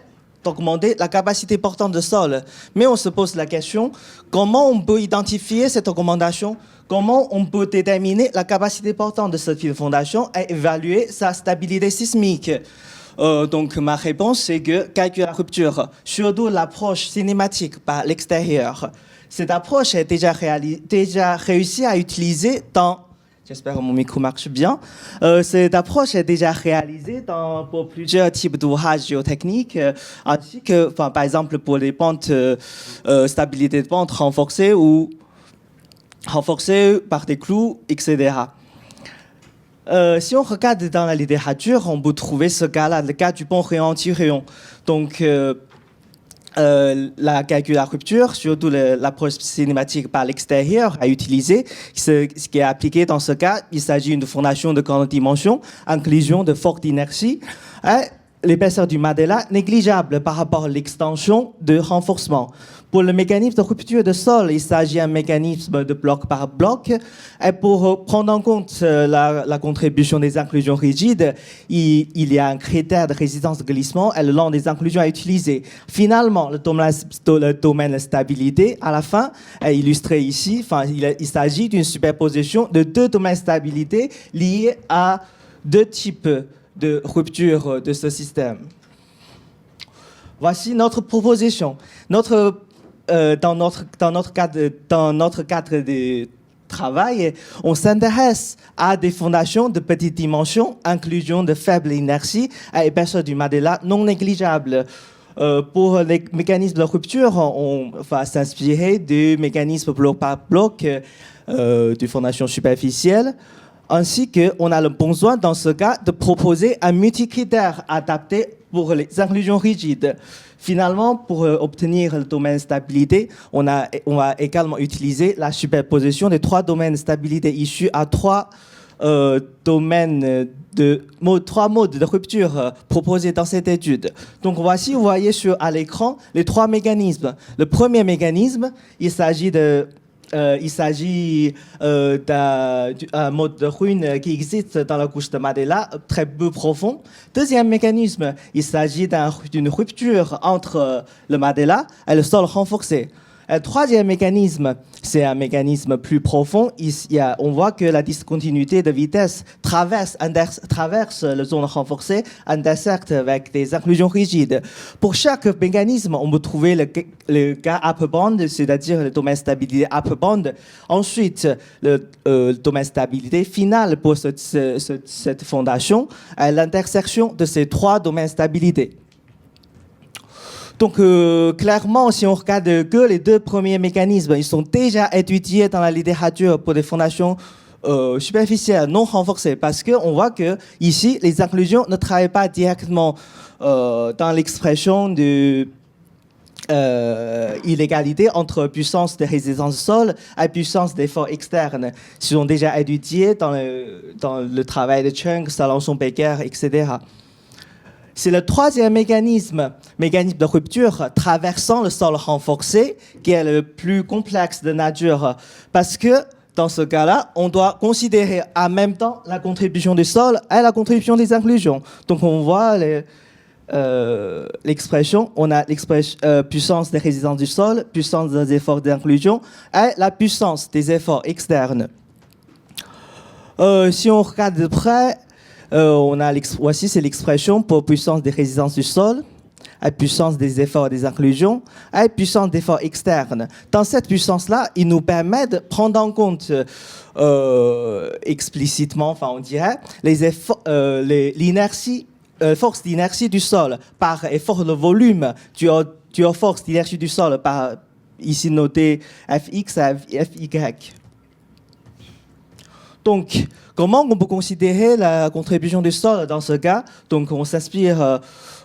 d'augmenter la capacité portante de sol. Mais on se pose la question, comment on peut identifier cette augmentation? Comment on peut déterminer la capacité portante de cette file de fondation et évaluer sa stabilité sismique? Donc, ma réponse, c'est que calcul à rupture, surtout l'approche cinématique par l'extérieur, Cette approche est déjà réussie à utiliser dans... J'espère que mon micro marche bien. Cette approche est déjà réalisée pour plusieurs types d'ouvrages géotechniques, ainsi que, par exemple, pour les pentes, stabilité de pente renforcée par des clous, etc. Si on regarde dans la littérature, on peut trouver ce cas-là, le cas du pont rayon-anti-rayon. Donc, la calcul à rupture, surtout l'approche cinématique par l'extérieur à utiliser. Ce qui est appliqué dans ce cas, il s'agit d'une fondation de grande dimension, inclusion de forte inertie, et l'épaisseur du Mandela négligeable par rapport à l'extension de renforcement. Pour le mécanisme de rupture de sol, il s'agit d'un mécanisme de bloc par bloc. Et pour prendre en compte la contribution des inclusions rigides, il y a un critère de résistance de glissement et le long des inclusions à utiliser. Finalement, le domaine de stabilité, à la fin, est illustré ici. Il s'agit d'une superposition de deux domaines de stabilité liés à deux types de rupture de ce système. Voici notre proposition. Dans notre cadre de travail, on s'intéresse à des fondations de petite dimension, inclusion de faible inertie et épaisseur du Mandela non négligeable. Pour les mécanismes de rupture, on va s'inspirer du mécanisme bloc par bloc de fondation superficielle, ainsi qu'on a le besoin, dans ce cas, de proposer un multicritère adapté pour les inclusions rigides. Finalement, pour obtenir le domaine de stabilité, on va également utiliser la superposition des trois domaines de stabilité issus à trois modes de rupture proposés dans cette étude. Donc voici, vous voyez à l'écran les trois mécanismes. Le premier mécanisme, il s'agit d'un mode de ruine qui existe dans la couche de Mandela, très peu profond. Deuxième mécanisme, il s'agit d'une rupture entre le Mandela et le sol renforcé. Le troisième mécanisme, c'est un mécanisme plus profond. On voit que la discontinuité de vitesse traverse la zone renforcée, intersecte avec des inclusions rigides. Pour chaque mécanisme, on peut trouver le cas upper band, c'est-à-dire le domaine stabilité upper band. Ensuite, le domaine stabilité final pour cette fondation, l'intersection de ces trois domaines stabilité. Donc, clairement, si on regarde que les deux premiers mécanismes, ils sont déjà étudiés dans la littérature pour des fondations superficielles non renforcées, parce qu'on voit que ici, les inclusions ne travaillent pas directement dans l'expression de illégalité entre puissance de résistance au sol et puissance d'effort externe. Ils sont déjà étudiés dans le travail de Chung, Salançon, Becker, etc. C'est le troisième mécanisme de rupture traversant le sol renforcé, qui est le plus complexe de nature. Parce que, dans ce cas-là, on doit considérer en même temps la contribution du sol et la contribution des inclusions. Donc, on voit l'expression, on a l'expression puissance des résistances du sol, puissance des efforts d'inclusion et la puissance des efforts externes. Si on regarde de près, voici, c'est l'expression pour puissance des résistances du sol, à puissance des efforts des inclusions, à puissance d'efforts externes. Dans cette puissance-là, il nous permet de prendre en compte explicitement, on dirait, l'inertie, force d'inertie du sol par effort de volume du force d'inertie du sol par, ici noté Fx à Fy. Donc, comment on peut considérer la contribution du sol dans ce cas? Donc, on s'inspire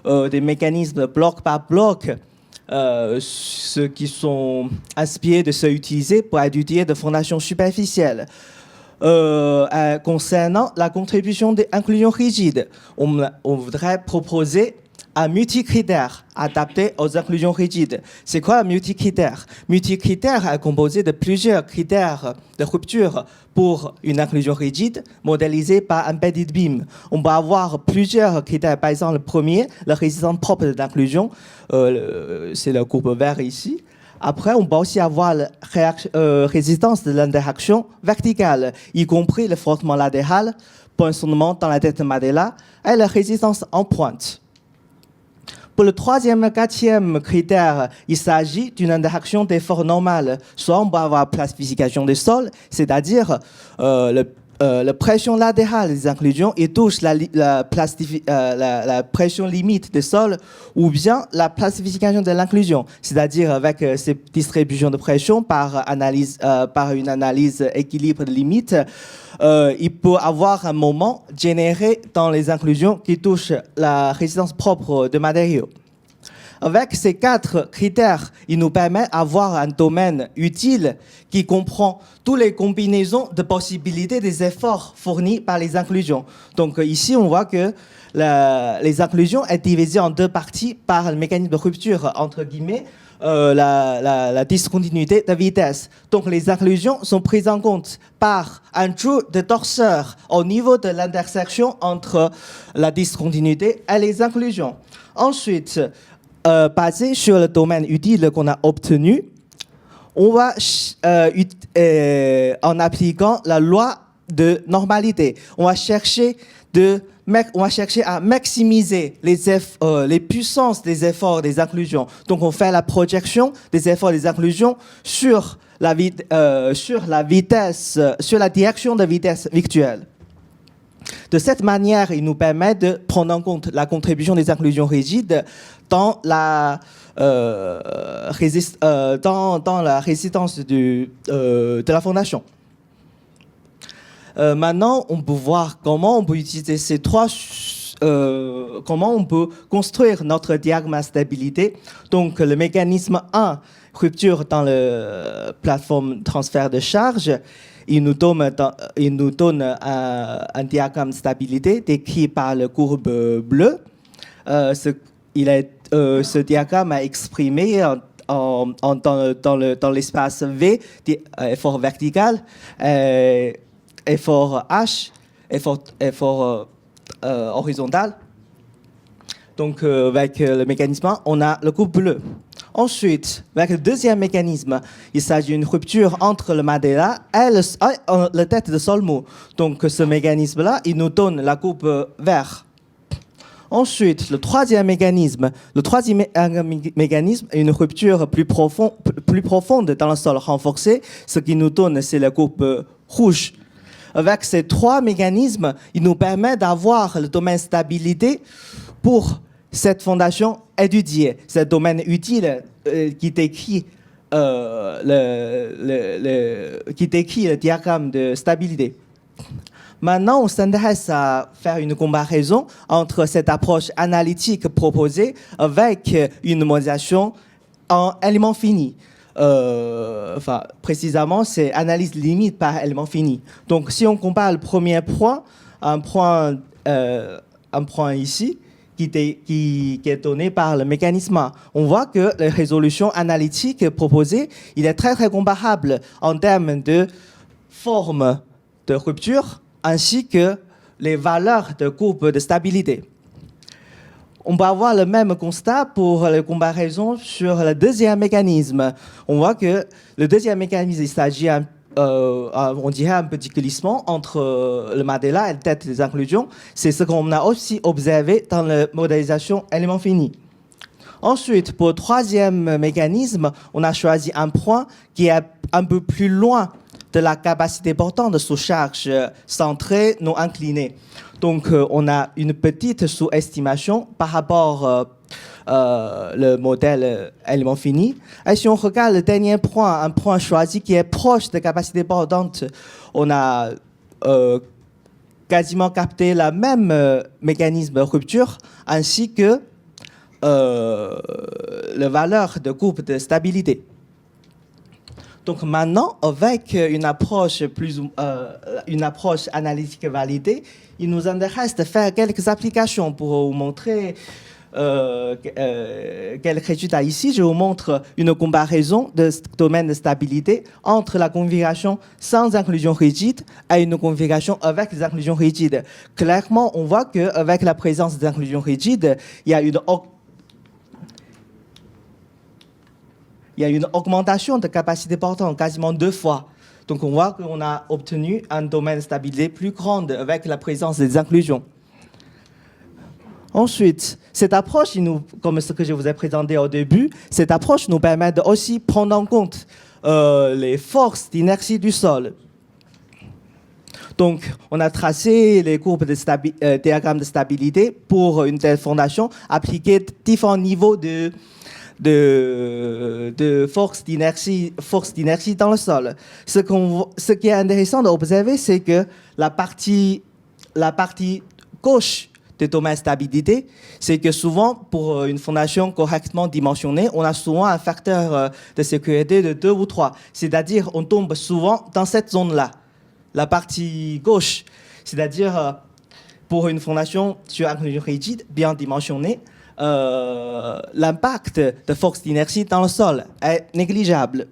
des mécanismes bloc par bloc, ceux qui sont inspirés de ceux utilisés pour étudier de fondations superficielles. Concernant la contribution des inclusions rigides, on voudrait proposer un multicritère adapté aux inclusions rigides. C'est quoi un multicritère? Multicritère est composé de plusieurs critères de rupture pour une inclusion rigide modélisée par embedded beam. On peut avoir plusieurs critères. Par exemple, le premier, la résistance propre de l'inclusion, c'est la courbe verte ici. Après, on peut aussi avoir la résistance de l'interaction verticale, y compris le frottement latéral, poinçonnement dans la tête de Mandela, et la résistance en pointe. Pour le troisième et quatrième critère, il s'agit d'une interaction d'effort normal. Soit on peut avoir classification des sols, c'est-à-dire la pression latérale des inclusions et touche la pression limite des sols, ou bien la classification de l'inclusion, c'est-à-dire avec ces distributions de pression par une analyse équilibre de limite, il peut avoir un moment généré dans les inclusions qui touchent la résistance propre de matériaux. Avec ces 4 critères, il nous permet d'avoir un domaine utile qui comprend toutes les combinaisons de possibilités des efforts fournis par les inclusions. Donc ici, on voit que les inclusions sont divisées en 2 parties par le mécanisme de rupture, entre guillemets, la discontinuité de vitesse. Donc les inclusions sont prises en compte par un trou de torseur au niveau de l'intersection entre la discontinuité et les inclusions. Ensuite, basé sur le domaine utile qu'on a obtenu, on va, en appliquant la loi de normalité, on va chercher à maximiser les puissances des efforts des inclusions. Donc, on fait la projection des efforts des inclusions sur la direction de vitesse virtuelle. De cette manière, il nous permet de prendre en compte la contribution des inclusions rigides dans la résistance de la fondation. Maintenant, on peut voir comment on peut utiliser ces comment on peut construire notre diagramme à stabilité. Donc, le mécanisme 1, rupture dans la plateforme transfert de charge, il nous donne un diagramme de stabilité décrit par la courbe bleue. Ce diagramme est exprimé dans l'espace V, effort vertical, effort H, effort horizontal. Donc, avec le mécanisme 1, on a le courbe bleue. Ensuite, avec le deuxième mécanisme, il s'agit d'une rupture entre le Mandela et la tête de Solmou. Donc, ce mécanisme-là, il nous donne la courbe verte. Ensuite, le troisième mécanisme est une rupture plus profonde dans le sol renforcé. Ce qui nous donne, c'est la courbe rouge. Avec ces 3 mécanismes, il nous permet d'avoir le domaine stabilité pour cette fondation étudiée. C'est le domaine utile qui décrit le diagramme de stabilité. Maintenant, on s'intéresse à faire une comparaison entre cette approche analytique proposée avec une modélisation en éléments finis. Précisément, c'est analyse limite par élément fini. Donc, si on compare le premier point, un point ici, qui est donné par le mécanisme 1, on voit que la résolution analytique proposée, il est très, très comparable en termes de forme de rupture, ainsi que les valeurs de courbe de stabilité. On peut avoir le même constat pour la comparaison sur le deuxième mécanisme. On voit que le deuxième mécanisme, il s'agit, on dirait, un petit glissement entre le Mandela et la tête des inclusions. C'est ce qu'on a aussi observé dans la modélisation élément fini. Ensuite, pour le troisième mécanisme, on a choisi un point qui est un peu plus loin de la capacité portante sous charge centrée non inclinée. Donc, on a une petite sous-estimation par rapport le modèle élément fini. Et si on regarde le dernier point, un point choisi qui est proche de capacité portante, on a quasiment capté le même mécanisme de rupture ainsi que la valeur de courbe de stabilité. Donc maintenant, avec une approche analytique validée, il nous intéresse de faire quelques applications pour vous montrer quelques résultats. Ici, je vous montre une comparaison de domaine de stabilité entre la configuration sans inclusion rigide et une configuration avec des inclusions rigides. Clairement, on voit qu'avec la présence des inclusions rigides, il y a une augmentation de capacité portante quasiment 2 fois. Donc on voit qu'on a obtenu un domaine de stabilité plus grand avec la présence des inclusions. Ensuite, cette approche, comme ce que je vous ai présenté au début, cette approche nous permet de aussi prendre en compte les forces d'inertie du sol. Donc, on a tracé les courbes de diagrammes de stabilité pour une telle fondation, appliquer différents niveaux de force d'inertie dans le sol. Ce qui est intéressant d'observer, c'est que la partie gauche des domaines de stabilité, c'est que souvent, pour une fondation correctement dimensionnée, on a souvent un facteur de sécurité de 2 ou 3. C'est-à-dire, on tombe souvent dans cette zone-là, la partie gauche. C'est-à-dire, pour une fondation sur inclusion rigide, bien dimensionnée, l'impact de force d'inertie dans le sol est négligeable.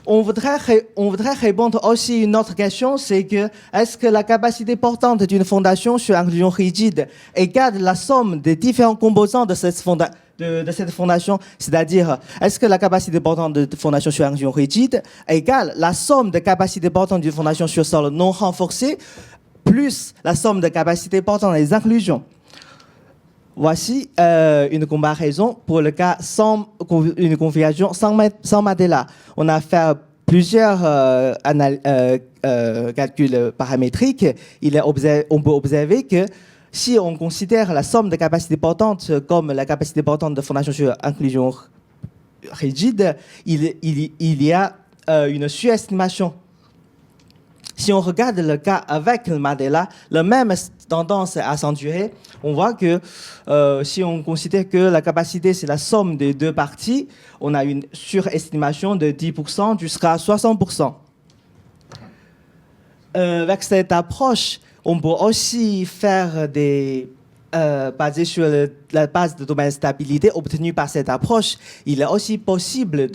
On voudrait répondre aussi à une autre question, c'est que est-ce que la capacité portante d'une fondation sur inclusion rigide égale la somme des différents composants de cette fondation, c'est-à-dire est-ce que la capacité portante de fondation sur inclusion rigide égale la somme de capacité portante d'une fondation sur sol non renforcé plus la somme de capacité portante des inclusions. Voici une comparaison pour le cas sans une configuration sans Mandela. On a fait plusieurs calculs paramétriques. On peut observer que si on considère la somme de capacités portantes comme la capacité portante de fondation sur inclusion rigide, il y a une surestimation. Si on regarde le cas avec le Mandela, la même tendance est accentuée. On voit que si on considère que la capacité, c'est la somme des deux parties, on a une surestimation de 10% jusqu'à 60%. Avec cette approche, on peut aussi faire basé sur la base de domaine de stabilité obtenue par cette approche, il est aussi possible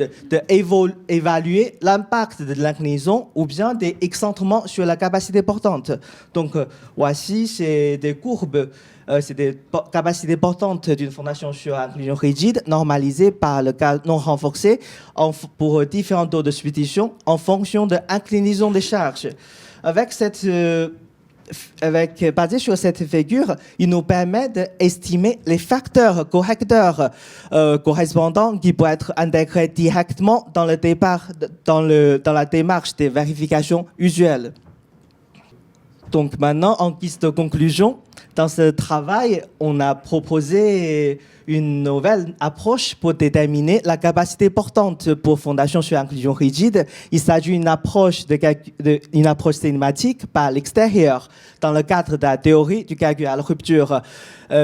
d'évaluer l'impact de l'inclinaison ou bien des excentrements sur la capacité portante. Donc, voici, c'est des courbes, c'est des capacités portantes d'une fondation sur inclinaison rigide normalisée par le cas non renforcé pour différents taux de substitution en fonction de l'inclinaison des charges. Basé sur cette figure, il nous permet d'estimer les facteurs correcteurs correspondants qui peuvent être intégrés directement dans la démarche de vérification usuelle. Donc maintenant, en guise de conclusion, dans ce travail, on a proposé une nouvelle approche pour déterminer la capacité portante pour fondation sur inclusion rigide. Il s'agit d'une approche cinématique par l'extérieur dans le cadre de la théorie du calcul à la rupture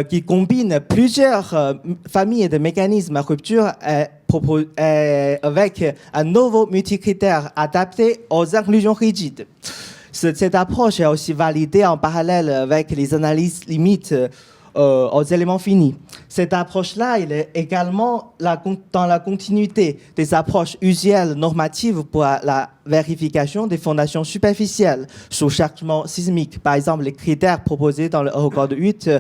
qui combine plusieurs familles de mécanismes à rupture avec un nouveau multicritère adapté aux inclusions rigides. Cette approche est aussi validée en parallèle avec les analyses limites aux éléments finis. Cette approche-là, elle est également dans la continuité des approches usuelles normatives pour la vérification des fondations superficielles sous chargement sismique. Par exemple, les critères proposés dans le Eurocode 8,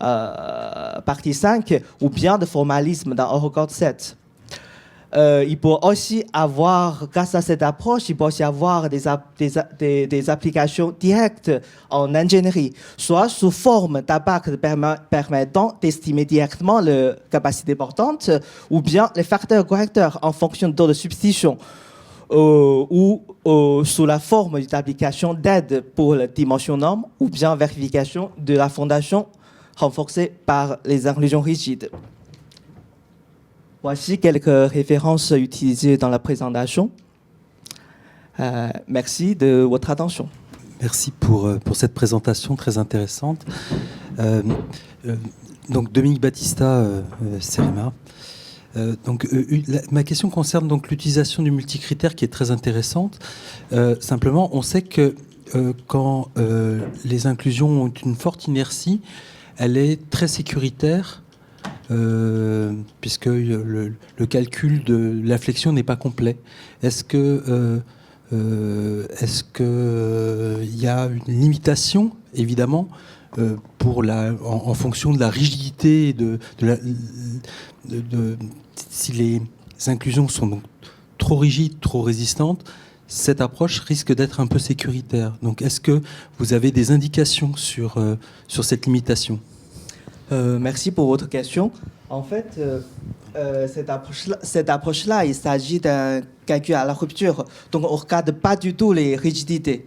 partie 5, ou bien de formalisme dans Eurocode 7. Il peut aussi avoir, grâce à cette approche, il peut aussi avoir des applications directes en ingénierie, soit sous forme d'impact permettant d'estimer directement la capacité portante, ou bien les facteurs correcteurs en fonction de taux de substitution, ou sous la forme d'application d'aide pour le dimensionnement, ou bien vérification de la fondation renforcée par les inclusions rigides. Voici quelques références utilisées dans la présentation. Merci de votre attention. Merci pour cette présentation très intéressante. Donc Dominique Battista, CEREMA. Ma question concerne donc l'utilisation du multicritère qui est très intéressante. Simplement, on sait que quand les inclusions ont une forte inertie, elle est très sécuritaire. Puisque le calcul de la flexion n'est pas complet. Est-ce que y a une limitation, évidemment, en fonction de la rigidité si les inclusions sont donc trop rigides, trop résistantes, cette approche risque d'être un peu sécuritaire. Donc, est-ce que vous avez des indications sur cette limitation ? Merci pour votre question. En fait, cette approche-là, il s'agit d'un calcul à la rupture. Donc, on ne regarde pas du tout les rigidités.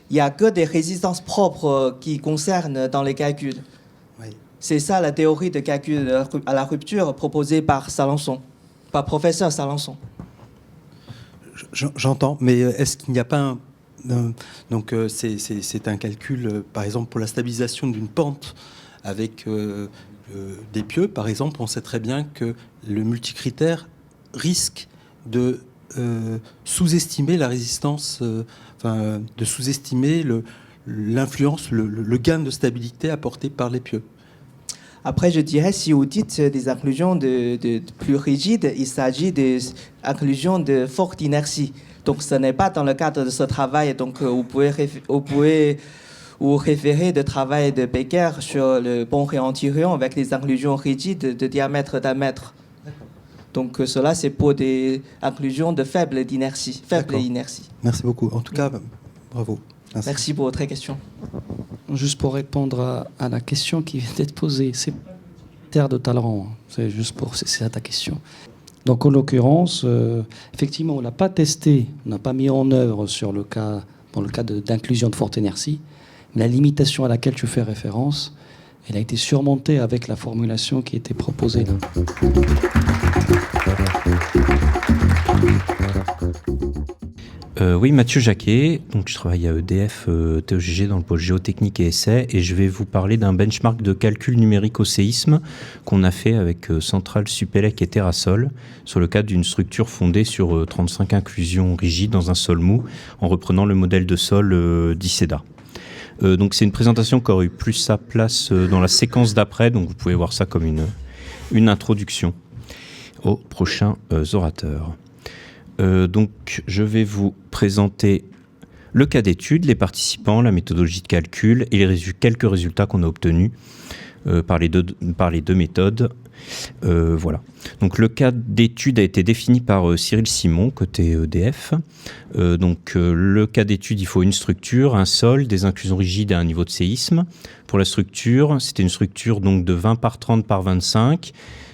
Il n'y a que des résistances propres qui concernent dans les calculs. Oui. C'est ça la théorie de calcul à la rupture proposée par Salançon, par professeur Salançon. J'entends, mais est-ce qu'il n'y a pas donc c'est un calcul, par exemple, pour la stabilisation d'une pente avec des pieux, par exemple, on sait très bien que le multicritère risque de sous-estimer la résistance, de sous-estimer l'influence, le gain de stabilité apporté par les pieux. Après, je dirais, si vous dites des inclusions de plus rigides, il s'agit des inclusions de forte inertie. Donc, ce n'est pas dans le cadre de ce travail. Donc, vous pouvez vous référer de travail de Becker sur le bon réantirion avec des inclusions rigides de diamètre d'un mètre. Donc, cela, c'est pour des inclusions de faible inertie. Merci beaucoup. En tout cas, bravo. Merci pour votre question. Juste pour répondre à la question qui vient d'être posée, c'est terre de Talleyrand, c'est juste pour c'est à ta question. Donc en l'occurrence, effectivement, on ne l'a pas testé, on n'a pas mis en œuvre dans le cas d'inclusion de forte inertie, mais la limitation à laquelle tu fais référence, elle a été surmontée avec la formulation qui était proposée là. Oui, Mathieu Jacquet, donc je travaille à EDF TEGG dans le pôle géotechnique et essais, et je vais vous parler d'un benchmark de calcul numérique au séisme qu'on a fait avec Centrale, Supélec et Terrasol sur le cadre d'une structure fondée sur 35 inclusions rigides dans un sol mou en reprenant le modèle de sol d'ICEDA. Donc c'est une présentation qui aurait eu plus sa place dans la séquence d'après, donc vous pouvez voir ça comme une introduction aux prochains orateurs. Donc, je vais vous présenter le cas d'étude, les participants, la méthodologie de calcul et quelques résultats qu'on a obtenus par les deux méthodes. Voilà. Donc, le cas d'étude a été défini par Cyril Simon, côté EDF. Donc, le cas d'étude, il faut une structure, un sol, des inclusions rigides et un niveau de séisme. Pour la structure, c'était une structure donc, de 20 par 30 par 25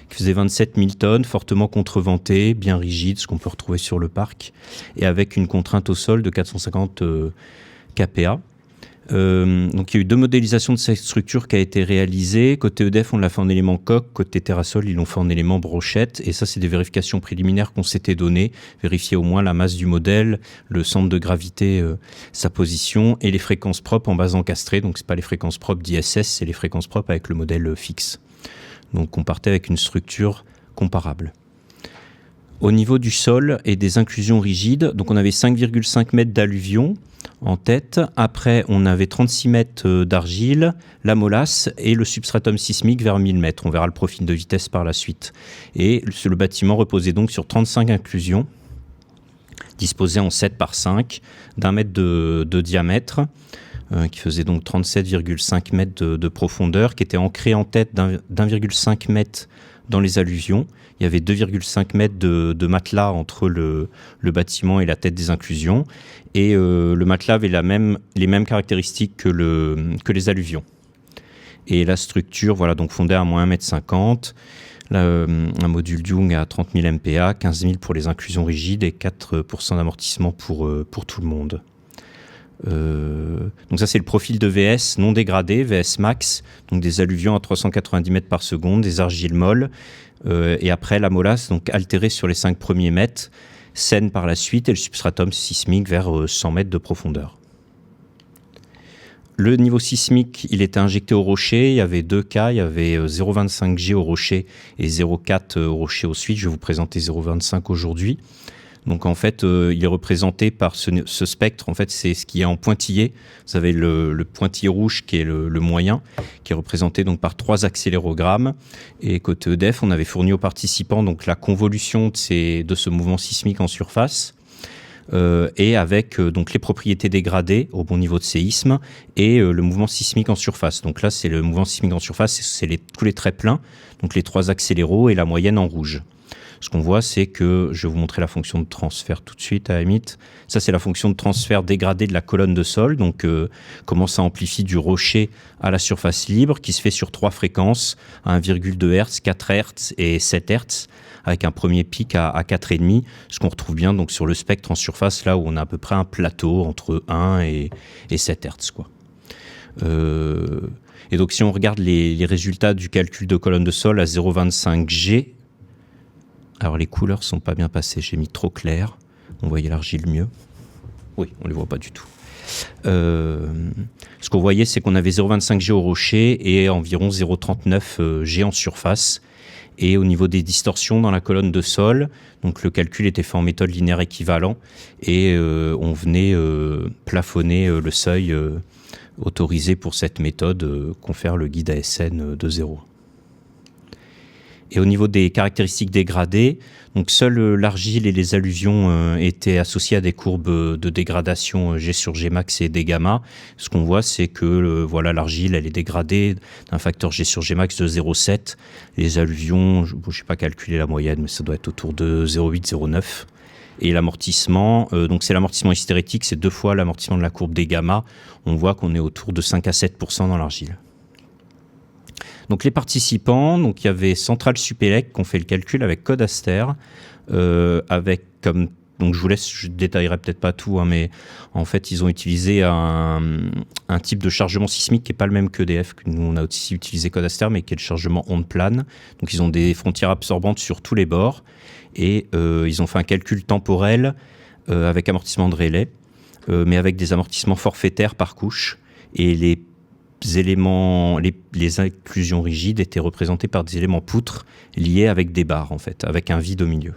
qui faisait 27 000 tonnes, fortement contreventée, bien rigide, ce qu'on peut retrouver sur le parc, et avec une contrainte au sol de 450 kPa. Donc il y a eu deux modélisations de cette structure qui a été réalisée. Côté EDF, on l'a fait en élément coque. Côté Terrasol, ils l'ont fait en élément brochette. Et ça, c'est des vérifications préliminaires qu'on s'était données. Vérifier au moins la masse du modèle, le centre de gravité, sa position, et les fréquences propres en base encastrée. Donc c'est pas les fréquences propres d'ISS, c'est les fréquences propres avec le modèle fixe. Donc on partait avec une structure comparable. Au niveau du sol et des inclusions rigides, donc on avait 5,5 mètres d'alluvion en tête. Après, on avait 36 mètres d'argile, la molasse et le substratum sismique vers 1000 mètres. On verra le profil de vitesse par la suite. Et le bâtiment reposait donc sur 35 inclusions, disposées en 7 par 5, d'un mètre de diamètre, qui faisait donc 37,5 mètres de profondeur, qui était ancré en tête d'1,5 mètre dans les alluvions. Il y avait 2,5 mètres de matelas entre le bâtiment et la tête des inclusions. Et le matelas avait les mêmes caractéristiques que les alluvions. Et la structure, voilà, donc fondée à moins 1,50 m, un module Young à 30 000 MPa, 15 000 pour les inclusions rigides et 4% d'amortissement pour tout le monde. Donc ça c'est le profil de VS non dégradé, VS max, donc des alluvions à 390 mètres par seconde, des argiles molles, et après la molasse donc altérée sur les 5 premiers mètres, saine par la suite, et le substratum sismique vers 100 mètres de profondeur. Le niveau sismique, il était injecté au rocher, il y avait deux cas, il y avait 0,25 G au rocher et 0,4 au rocher au suite. Je vais vous présenter 0,25 aujourd'hui. Donc en fait, il est représenté par ce spectre. En fait, c'est ce qui est en pointillé. Vous avez le pointillé rouge qui est le moyen, qui est représenté donc par 3 accélérogrammes. Et côté EDF, on avait fourni aux participants donc la convolution de ce mouvement sismique en surface, et avec donc les propriétés dégradées au bon niveau de séisme et le mouvement sismique en surface. Donc là, c'est le mouvement sismique en surface, c'est tous les traits pleins, donc les 3 accéléros et la moyenne en rouge. ce qu'on voit, c'est que, je vais vous montrer la fonction de transfert tout de suite à la limite. Ça, c'est la fonction de transfert dégradé de la colonne de sol, donc comment ça amplifie du rocher à la surface libre, qui se fait sur 3 fréquences, à 1,2 Hz, 4 Hz et 7 Hz, avec un premier pic à 4,5, ce qu'on retrouve bien donc sur le spectre en surface, là où on a à peu près un plateau entre 1 et 7 Hz, quoi. Et donc si on regarde les résultats du calcul de colonne de sol à 0,25 G, alors les couleurs sont pas bien passées, j'ai mis trop clair, on voyait l'argile mieux. Oui, on les voit pas du tout. Ce qu'on voyait, c'est qu'on avait 0,25 G au rocher et environ 0,39 G en surface. Et au niveau des distorsions dans la colonne de sol, donc le calcul était fait en méthode linéaire équivalent et on venait plafonner le seuil autorisé pour cette méthode, confère le guide ASN de 0. Et au niveau des caractéristiques dégradées, donc seule l'argile et les alluvions étaient associés à des courbes de dégradation G sur G max et D gamma. Ce qu'on voit, c'est que voilà, l'argile, elle est dégradée d'un facteur G sur G max de 0,7. Les alluvions, je n'ai pas calculé la moyenne, mais ça doit être autour de 0,8, 0,9. Et l'amortissement, donc c'est l'amortissement hystérétique, c'est 2 fois l'amortissement de la courbe D gamma. On voit qu'on est autour de 5 à 7% dans l'argile. Donc les participants, donc il y avait Centrale Supélec qui ont fait le calcul avec Codaster, avec comme, donc je vous laisse, je détaillerai peut-être pas tout, hein, mais en fait ils ont utilisé un type de chargement sismique qui n'est pas le même qu'EDF, que nous on a aussi utilisé Codaster, mais qui est le chargement onde plane. Donc ils ont des frontières absorbantes sur tous les bords et ils ont fait un calcul temporel avec amortissement de relais, mais avec des amortissements forfaitaires par couche, et les inclusions rigides étaient représentées par des éléments poutres liés avec des barres, en fait, avec un vide au milieu.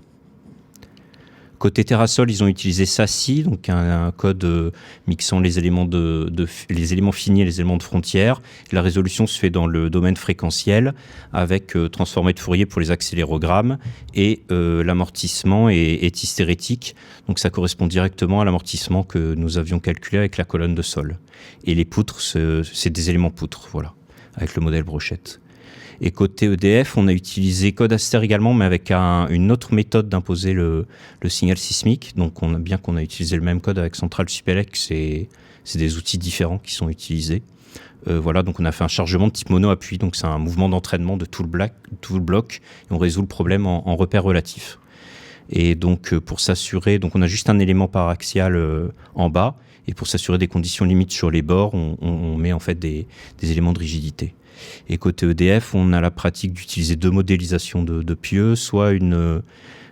Côté Terrasol, ils ont utilisé SASSI, donc un code mixant les éléments les éléments finis et les éléments de frontière. La résolution se fait dans le domaine fréquentiel avec transformé de Fourier pour les accélérogrammes, et l'amortissement est hystérétique, donc ça correspond directement à l'amortissement que nous avions calculé avec la colonne de sol. Et les poutres, c'est des éléments poutres, voilà, avec le modèle brochette. Et côté EDF, on a utilisé Codaster également, mais avec une autre méthode d'imposer le signal sismique. Donc bien qu'on a utilisé le même code avec Centrale Supélec, c'est des outils différents qui sont utilisés. Voilà, donc on a fait un chargement de type mono-appui, donc c'est un mouvement d'entraînement de tout le bloc, et on résout le problème en repère relatif. Et donc pour s'assurer, donc on a juste un élément paraxial en bas, et pour s'assurer des conditions limites sur les bords, on met en fait des éléments de rigidité. Et côté EDF, on a la pratique d'utiliser 2 modélisations de pieux, soit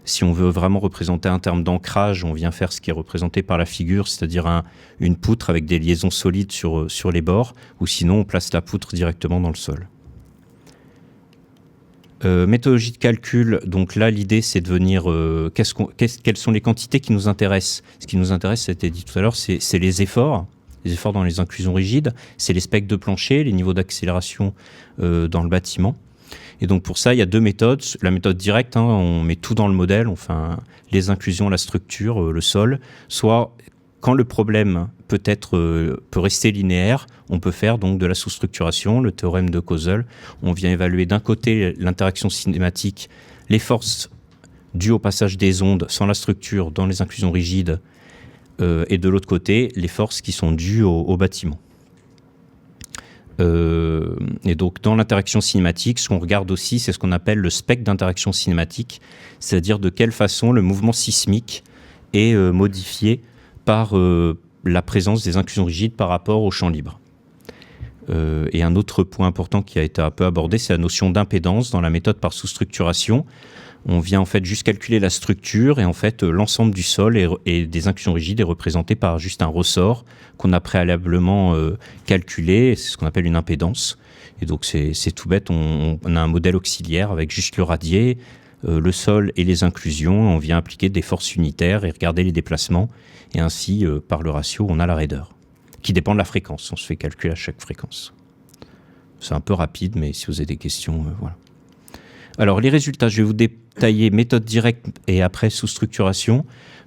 si on veut vraiment représenter un terme d'ancrage, on vient faire ce qui est représenté par la figure, c'est-à-dire une poutre avec des liaisons solides sur les bords, ou sinon on place la poutre directement dans le sol. Méthodologie de calcul, donc là l'idée c'est de venir, quelles sont les quantités qui nous intéressent. Ce qui nous intéresse, ça a été dit tout à l'heure, c'est les efforts dans les inclusions rigides, c'est les specs de plancher, les niveaux d'accélération dans le bâtiment. Et donc pour ça, il y a 2 méthodes. La méthode directe, hein, on met tout dans le modèle, on fait les inclusions, la structure, le sol. Soit quand le problème peut rester linéaire, on peut faire donc de la sous-structuration, le théorème de Kozel. On vient évaluer d'un côté l'interaction cinématique, les forces dues au passage des ondes sans la structure dans les inclusions rigides, et de l'autre côté, les forces qui sont dues au bâtiment. Et donc, dans l'interaction cinématique, ce qu'on regarde aussi, c'est ce qu'on appelle le spectre d'interaction cinématique, c'est-à-dire de quelle façon le mouvement sismique est modifié par la présence des inclusions rigides par rapport au champ libre. Et un autre point important qui a été un peu abordé, c'est la notion d'impédance dans la méthode par sous-structuration. On vient en fait juste calculer la structure, et en fait l'ensemble du sol et des inclusions rigides est représenté par juste un ressort qu'on a préalablement calculé, c'est ce qu'on appelle une impédance. Et donc c'est tout bête, on a un modèle auxiliaire avec juste le radier, le sol et les inclusions, on vient appliquer des forces unitaires et regarder les déplacements, et ainsi par le ratio on a la raideur, qui dépend de la fréquence, on se fait calculer à chaque fréquence. C'est un peu rapide, mais si vous avez des questions, voilà. Alors les résultats, je vais vous détailler méthode directe et après sous-structuration.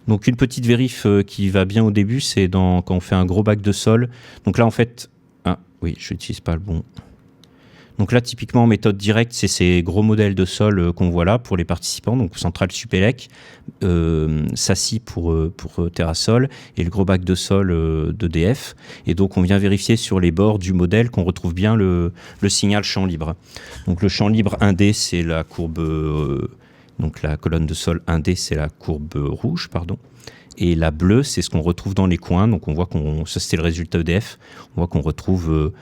Donc une petite vérif qui va bien au début, c'est quand on fait un gros bac de sol. Donc là en fait, oui, je n'utilise pas le bon. Donc là, typiquement, en méthode directe, c'est ces gros modèles de sol qu'on voit là pour les participants, donc Centrale Supélec, SACI pour Terrasol et le gros bac de sol d'EDF. Et donc, on vient vérifier sur les bords du modèle qu'on retrouve bien le signal champ libre. Donc le champ libre 1D, c'est la courbe, donc la colonne de sol 1D, c'est la courbe rouge, pardon. Et la bleue, c'est ce qu'on retrouve dans les coins. Donc on voit ça c'était le résultat EDF. On voit qu'on retrouve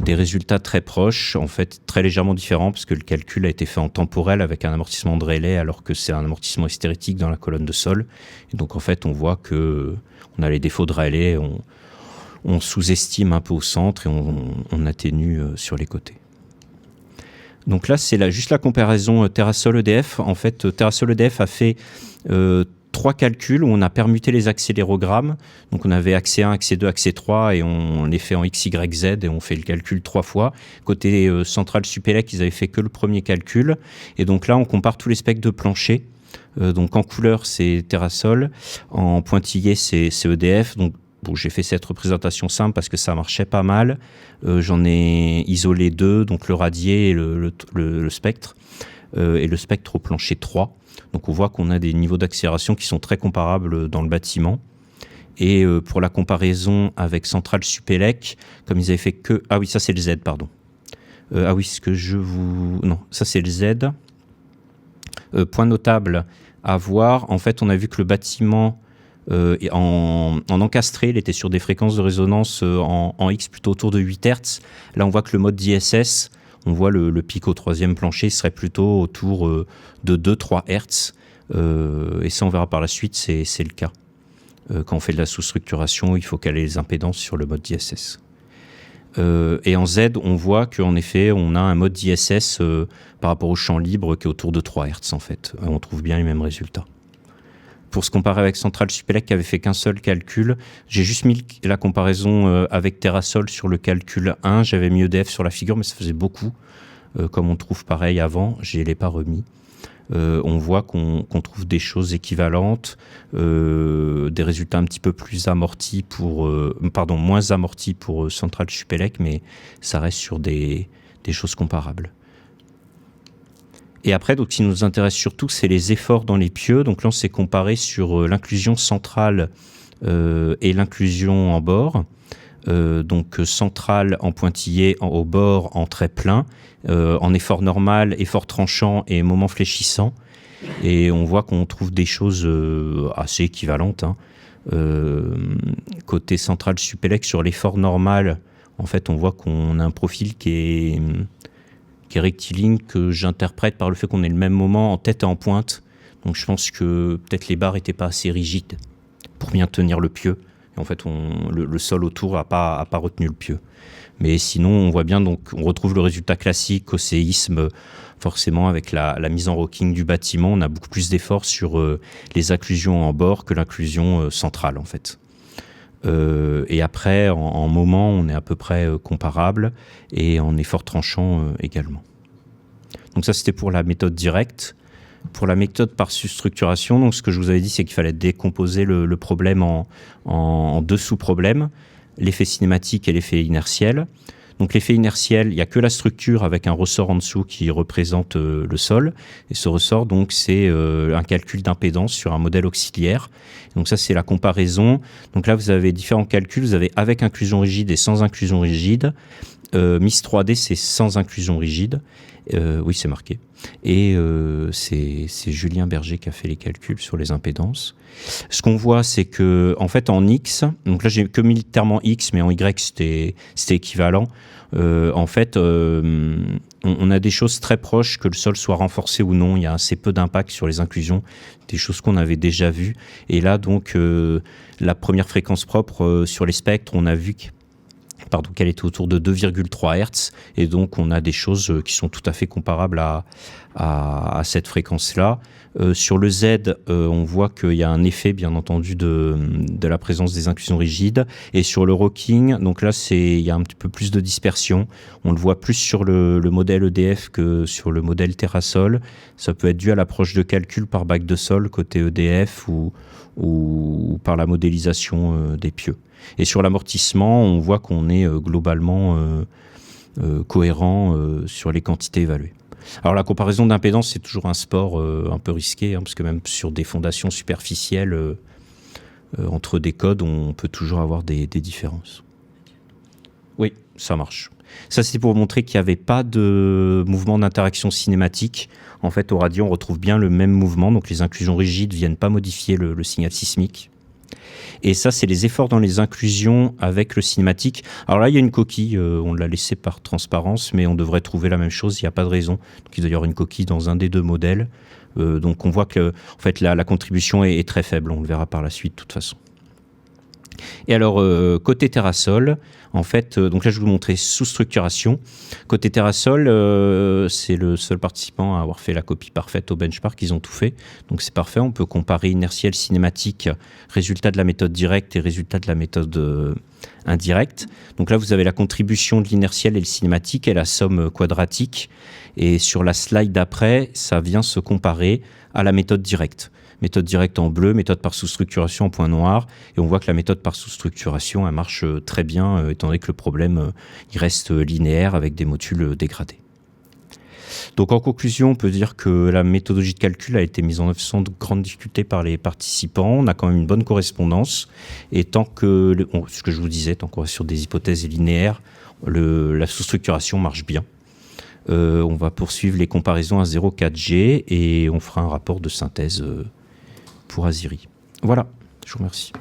des résultats très proches, en fait très légèrement différents, parce que le calcul a été fait en temporel avec un amortissement de Rayleigh, alors que c'est un amortissement hystérétique dans la colonne de sol. Et donc en fait, on voit que on a les défauts de Rayleigh, on sous-estime un peu au centre et on atténue sur les côtés. Donc là, c'est juste la comparaison Terrasol-EDF. En fait, Terrasol-EDF a fait 3 calculs où on a permuté les accélérogrammes. Donc on avait accès 1, accès 2, accès 3 et on les fait en X, Y, Z et on fait le calcul 3 fois. Côté Centrale Supélec, ils avaient fait que le premier calcul. Et donc là, on compare tous les spectres de plancher. Donc en couleur, c'est Terrasol. En pointillé, c'est EDF. Donc bon, j'ai fait cette représentation simple parce que ça marchait pas mal. J'en ai isolé 2, donc le radié et le spectre. Et le spectre au plancher 3. Donc on voit qu'on a des niveaux d'accélération qui sont très comparables dans le bâtiment. Et pour la comparaison avec Centrale Supélec, comme ils avaient fait que... Ah oui, ça c'est le Z, pardon. Non, ça c'est le Z. Point notable à voir, en fait on a vu que le bâtiment en encastré, il était sur des fréquences de résonance en X plutôt autour de 8 Hz. Là on voit que le mode d'ISS, on voit le pic au 3e plancher serait plutôt autour de 2-3 Hz. Et ça, on verra par la suite, c'est le cas. Quand on fait de la sous-structuration, il faut caler les impédances sur le mode d'ISS. Et en Z, on voit qu'en effet, on a un mode d'ISS par rapport au champ libre qui est autour de 3 Hz, en fait. On trouve bien les mêmes résultats. Pour se comparer avec Centrale Supélec qui avait fait qu'un seul calcul, j'ai juste mis la comparaison avec Terrasol sur le calcul 1. J'avais mis EDF sur la figure, mais ça faisait beaucoup. Comme on trouve pareil avant, je ne l'ai pas remis. On voit qu'on trouve des choses équivalentes, des résultats un petit peu plus amortis moins amortis pour Centrale Supélec, mais ça reste sur des choses comparables. Et après, donc, ce qui nous intéresse surtout, c'est les efforts dans les pieux. Donc là, on s'est comparé sur l'inclusion centrale et l'inclusion en bord. Donc centrale en pointillé, au bord en trait plein, en effort normal, effort tranchant et moment fléchissant. Et on voit qu'on trouve des choses assez équivalentes. Côté Centrale Supélec, sur l'effort normal, en fait, on voit qu'on a un profil qui est rectiligne, que j'interprète par le fait qu'on ait le même moment en tête et en pointe. Donc je pense que peut-être les barres n'étaient pas assez rigides pour bien tenir le pieu. Et en fait, le sol autour n'a pas retenu le pieu. Mais sinon, on voit bien, donc, on retrouve le résultat classique au séisme, forcément, avec la mise en rocking du bâtiment. On a beaucoup plus d'efforts sur les inclusions en bord que l'inclusion centrale, en fait. Et après, en moment, on est à peu près comparable, et en effort tranchant également. Donc ça, c'était pour la méthode directe. Pour la méthode par substructuration, donc ce que je vous avais dit, c'est qu'il fallait décomposer le problème en 2 sous-problèmes, l'effet cinématique et l'effet inertiel. Donc l'effet inertiel, il n'y a que la structure avec un ressort en dessous qui représente le sol. Et ce ressort, donc, c'est un calcul d'impédance sur un modèle auxiliaire. Donc ça, c'est la comparaison. Donc là, vous avez différents calculs. Vous avez avec inclusion rigide et sans inclusion rigide. MIS 3D, c'est sans inclusion rigide. Oui, c'est marqué. Et c'est Julien Berger qui a fait les calculs sur les impédances. Ce qu'on voit, c'est que, en fait, en X, donc là, j'ai que mis le terme en X, mais en Y, c'était équivalent. En fait, on a des choses très proches, que le sol soit renforcé ou non. Il y a assez peu d'impact sur les inclusions, des choses qu'on avait déjà vues. Et là, donc, la première fréquence propre sur les spectres, on a vu qu'elle était autour de 2,3 Hz. Et donc, on a des choses qui sont tout à fait comparables à cette fréquence-là. Sur le Z, on voit qu'il y a un effet, bien entendu, de la présence des inclusions rigides. Et sur le rocking, donc là, il y a un petit peu plus de dispersion. On le voit plus sur le modèle EDF que sur le modèle Terrasol. Ça peut être dû à l'approche de calcul par bac de sol côté EDF ou par la modélisation des pieux. Et sur l'amortissement, on voit qu'on est globalement cohérent sur les quantités évaluées. Alors la comparaison d'impédance, c'est toujours un sport un peu risqué, parce que même sur des fondations superficielles, entre des codes, on peut toujours avoir des différences. Oui, ça marche. Ça, c'est pour montrer qu'il n'y avait pas de mouvement d'interaction cinématique. En fait, au radio, on retrouve bien le même mouvement, donc les inclusions rigides ne viennent pas modifier le signal sismique. Et ça, c'est les efforts dans les inclusions avec le cinématique. Alors là, il y a une coquille, on l'a laissé par transparence, mais on devrait trouver la même chose, il n'y a pas de raison. Donc il doit y avoir une coquille dans un des deux modèles. Donc on voit que en fait, la contribution est très faible, on le verra par la suite de toute façon. Et alors, côté Terrasol, en fait, donc là je vais vous montrer sous-structuration. Côté Terrasol, c'est le seul participant à avoir fait la copie parfaite au benchmark, ils ont tout fait. Donc c'est parfait, on peut comparer inertiel, cinématique, résultat de la méthode directe et résultat de la méthode indirecte. Donc là vous avez la contribution de l'inertiel et le cinématique et la somme quadratique. Et sur la slide d'après, ça vient se comparer à la méthode directe. Méthode directe en bleu, méthode par sous-structuration en point noir. Et on voit que la méthode par sous-structuration, elle marche très bien, étant donné que le problème, il reste linéaire avec des modules dégradés. Donc en conclusion, on peut dire que la méthodologie de calcul a été mise en œuvre sans grande difficulté par les participants. On a quand même une bonne correspondance. Et tant que, ce que je vous disais, tant qu'on reste sur des hypothèses linéaires, la sous-structuration marche bien. On va poursuivre les comparaisons à 0,4G et on fera un rapport de synthèse pour Aziri. Voilà, je vous remercie.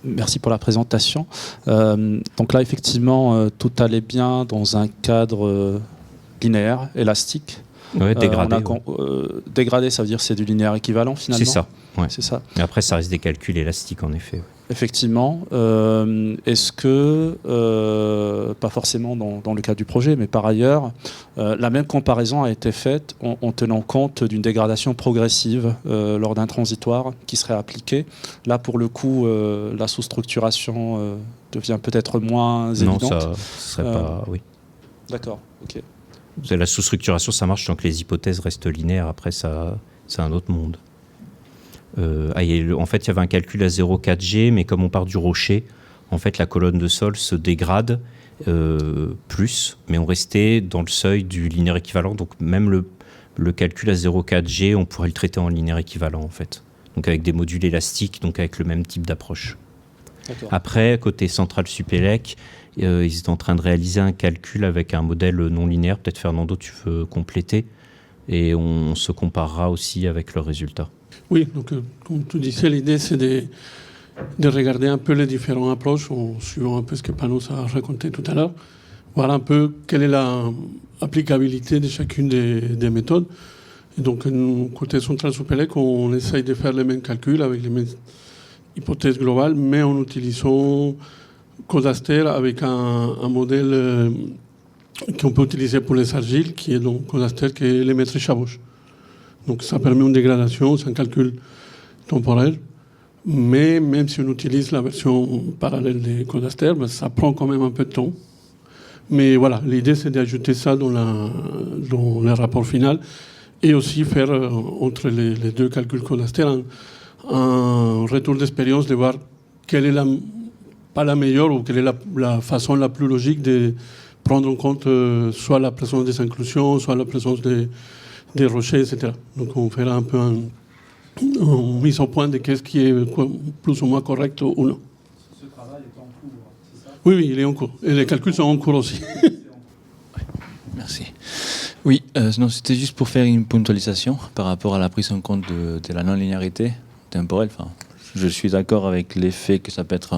Merci pour la présentation. Donc là, effectivement, tout allait bien dans un cadre linéaire, élastique. Oui, dégradé. Dégradé, ça veut dire que c'est du linéaire équivalent, finalement. C'est ça. Ouais. C'est ça. Et après, ça reste des calculs élastiques, en effet. Ouais. Effectivement. Est-ce que, pas forcément dans le cas du projet, mais par ailleurs, la même comparaison a été faite en tenant compte d'une dégradation progressive lors d'un transitoire qui serait appliqué. Là, pour le coup, la sous-structuration devient peut-être moins évidente. Non, ça ne serait pas... Oui. D'accord, ok. La sous-structuration, ça marche tant que les hypothèses restent linéaires. Après, c'est un autre monde. En fait, il y avait un calcul à 0,4G, mais comme on part du rocher, en fait, la colonne de sol se dégrade plus, mais on restait dans le seuil du linéaire équivalent. Donc, même le calcul à 0,4G, on pourrait le traiter en linéaire équivalent, en fait. Donc, avec des modules élastiques, donc avec le même type d'approche. D'accord. Après, côté Centrale Supélec, ils étaient en train de réaliser un calcul avec un modèle non linéaire. Peut-être, Fernando, tu veux compléter. Et on se comparera aussi avec leurs résultats. Oui, donc comme tu disais, l'idée c'est de regarder un peu les différentes approches, en suivant un peu ce que Panos a raconté tout à l'heure, voir un peu quelle est l'applicabilité de chacune des méthodes. Et donc, côté Centrale Supélec, on essaye de faire les mêmes calculs avec les mêmes hypothèses globales, mais en utilisant Codaster avec un modèle qu'on peut utiliser pour les argiles, qui est donc Codaster, qui est les maîtres Chabot. Donc ça permet une dégradation, c'est un calcul temporel, mais même si on utilise la version parallèle de Codaster, ben, ça prend quand même un peu de temps. Mais voilà, l'idée c'est d'ajouter ça dans le rapport final et aussi faire entre les deux calculs Codaster un retour d'expérience de voir quelle est pas la meilleure ou quelle est la façon la plus logique de prendre en compte soit la présence des inclusions, soit la présence des rochers, etc. Donc on fera un peu une mise au point de qu'est-ce qui est plus ou moins correct ou non. Ce travail est en cours, c'est ça ? Oui, il est en cours. Et les calculs sont en cours aussi. Merci. Oui, non, c'était juste pour faire une ponctualisation par rapport à la prise en compte de la non-linéarité temporelle. Enfin, je suis d'accord avec l'effet que ça peut être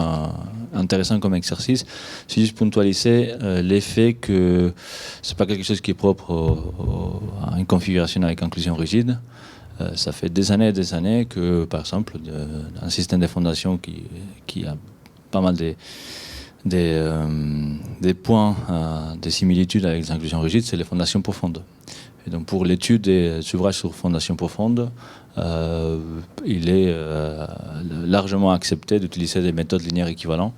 intéressant comme exercice. C'est juste ponctualiser l'effet que c'est pas quelque chose qui est propre à une configuration avec inclusion rigide. Ça fait des années et des années que, par exemple, un système de fondation qui a pas mal des points de similitude avec les inclusions rigides, c'est les fondations profondes. Et donc pour l'étude des ouvrages sur fondations profondes, il est largement accepté d'utiliser des méthodes linéaires équivalentes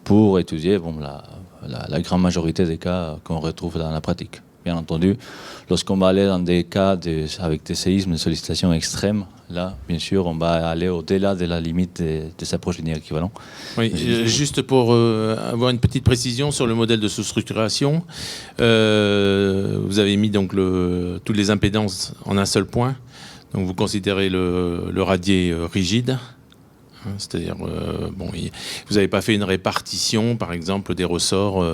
pour étudier la grande majorité des cas qu'on retrouve dans la pratique. Bien entendu, lorsqu'on va aller dans des cas avec des séismes de sollicitation extrêmes, Là, bien sûr, on va aller au-delà de la limite de sa progénie équivalent. Oui, juste pour avoir une petite précision sur le modèle de sous-structuration, vous avez mis donc toutes les impédances en un seul point. Donc vous considérez le radier rigide. C'est-à-dire, vous n'avez pas fait une répartition, par exemple, des ressorts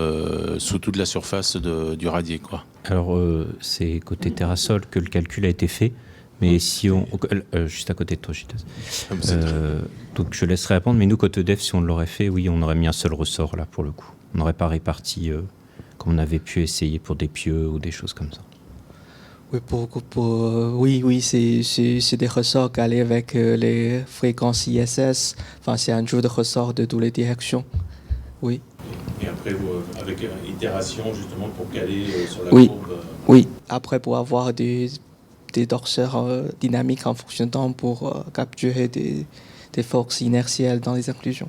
sous toute la surface du radier, quoi. Alors, c'est côté Terrasol que le calcul a été fait. Mais si on... juste à côté de toi, Gilles. Donc je laisserai répondre, mais nous, côté dev, si on l'aurait fait, oui, on aurait mis un seul ressort, là, pour le coup. On n'aurait pas réparti comme on avait pu essayer pour des pieux ou des choses comme ça. Oui, oui, c'est des ressorts calés avec les fréquences ISS. Enfin, c'est un jeu de ressorts de toutes les directions. Oui. Et après, avec itération, justement, pour caler sur la courbe. Oui, après, pour avoir des dorseurs dynamiques en fonction de temps pour capturer des forces inertielles dans les inclusions.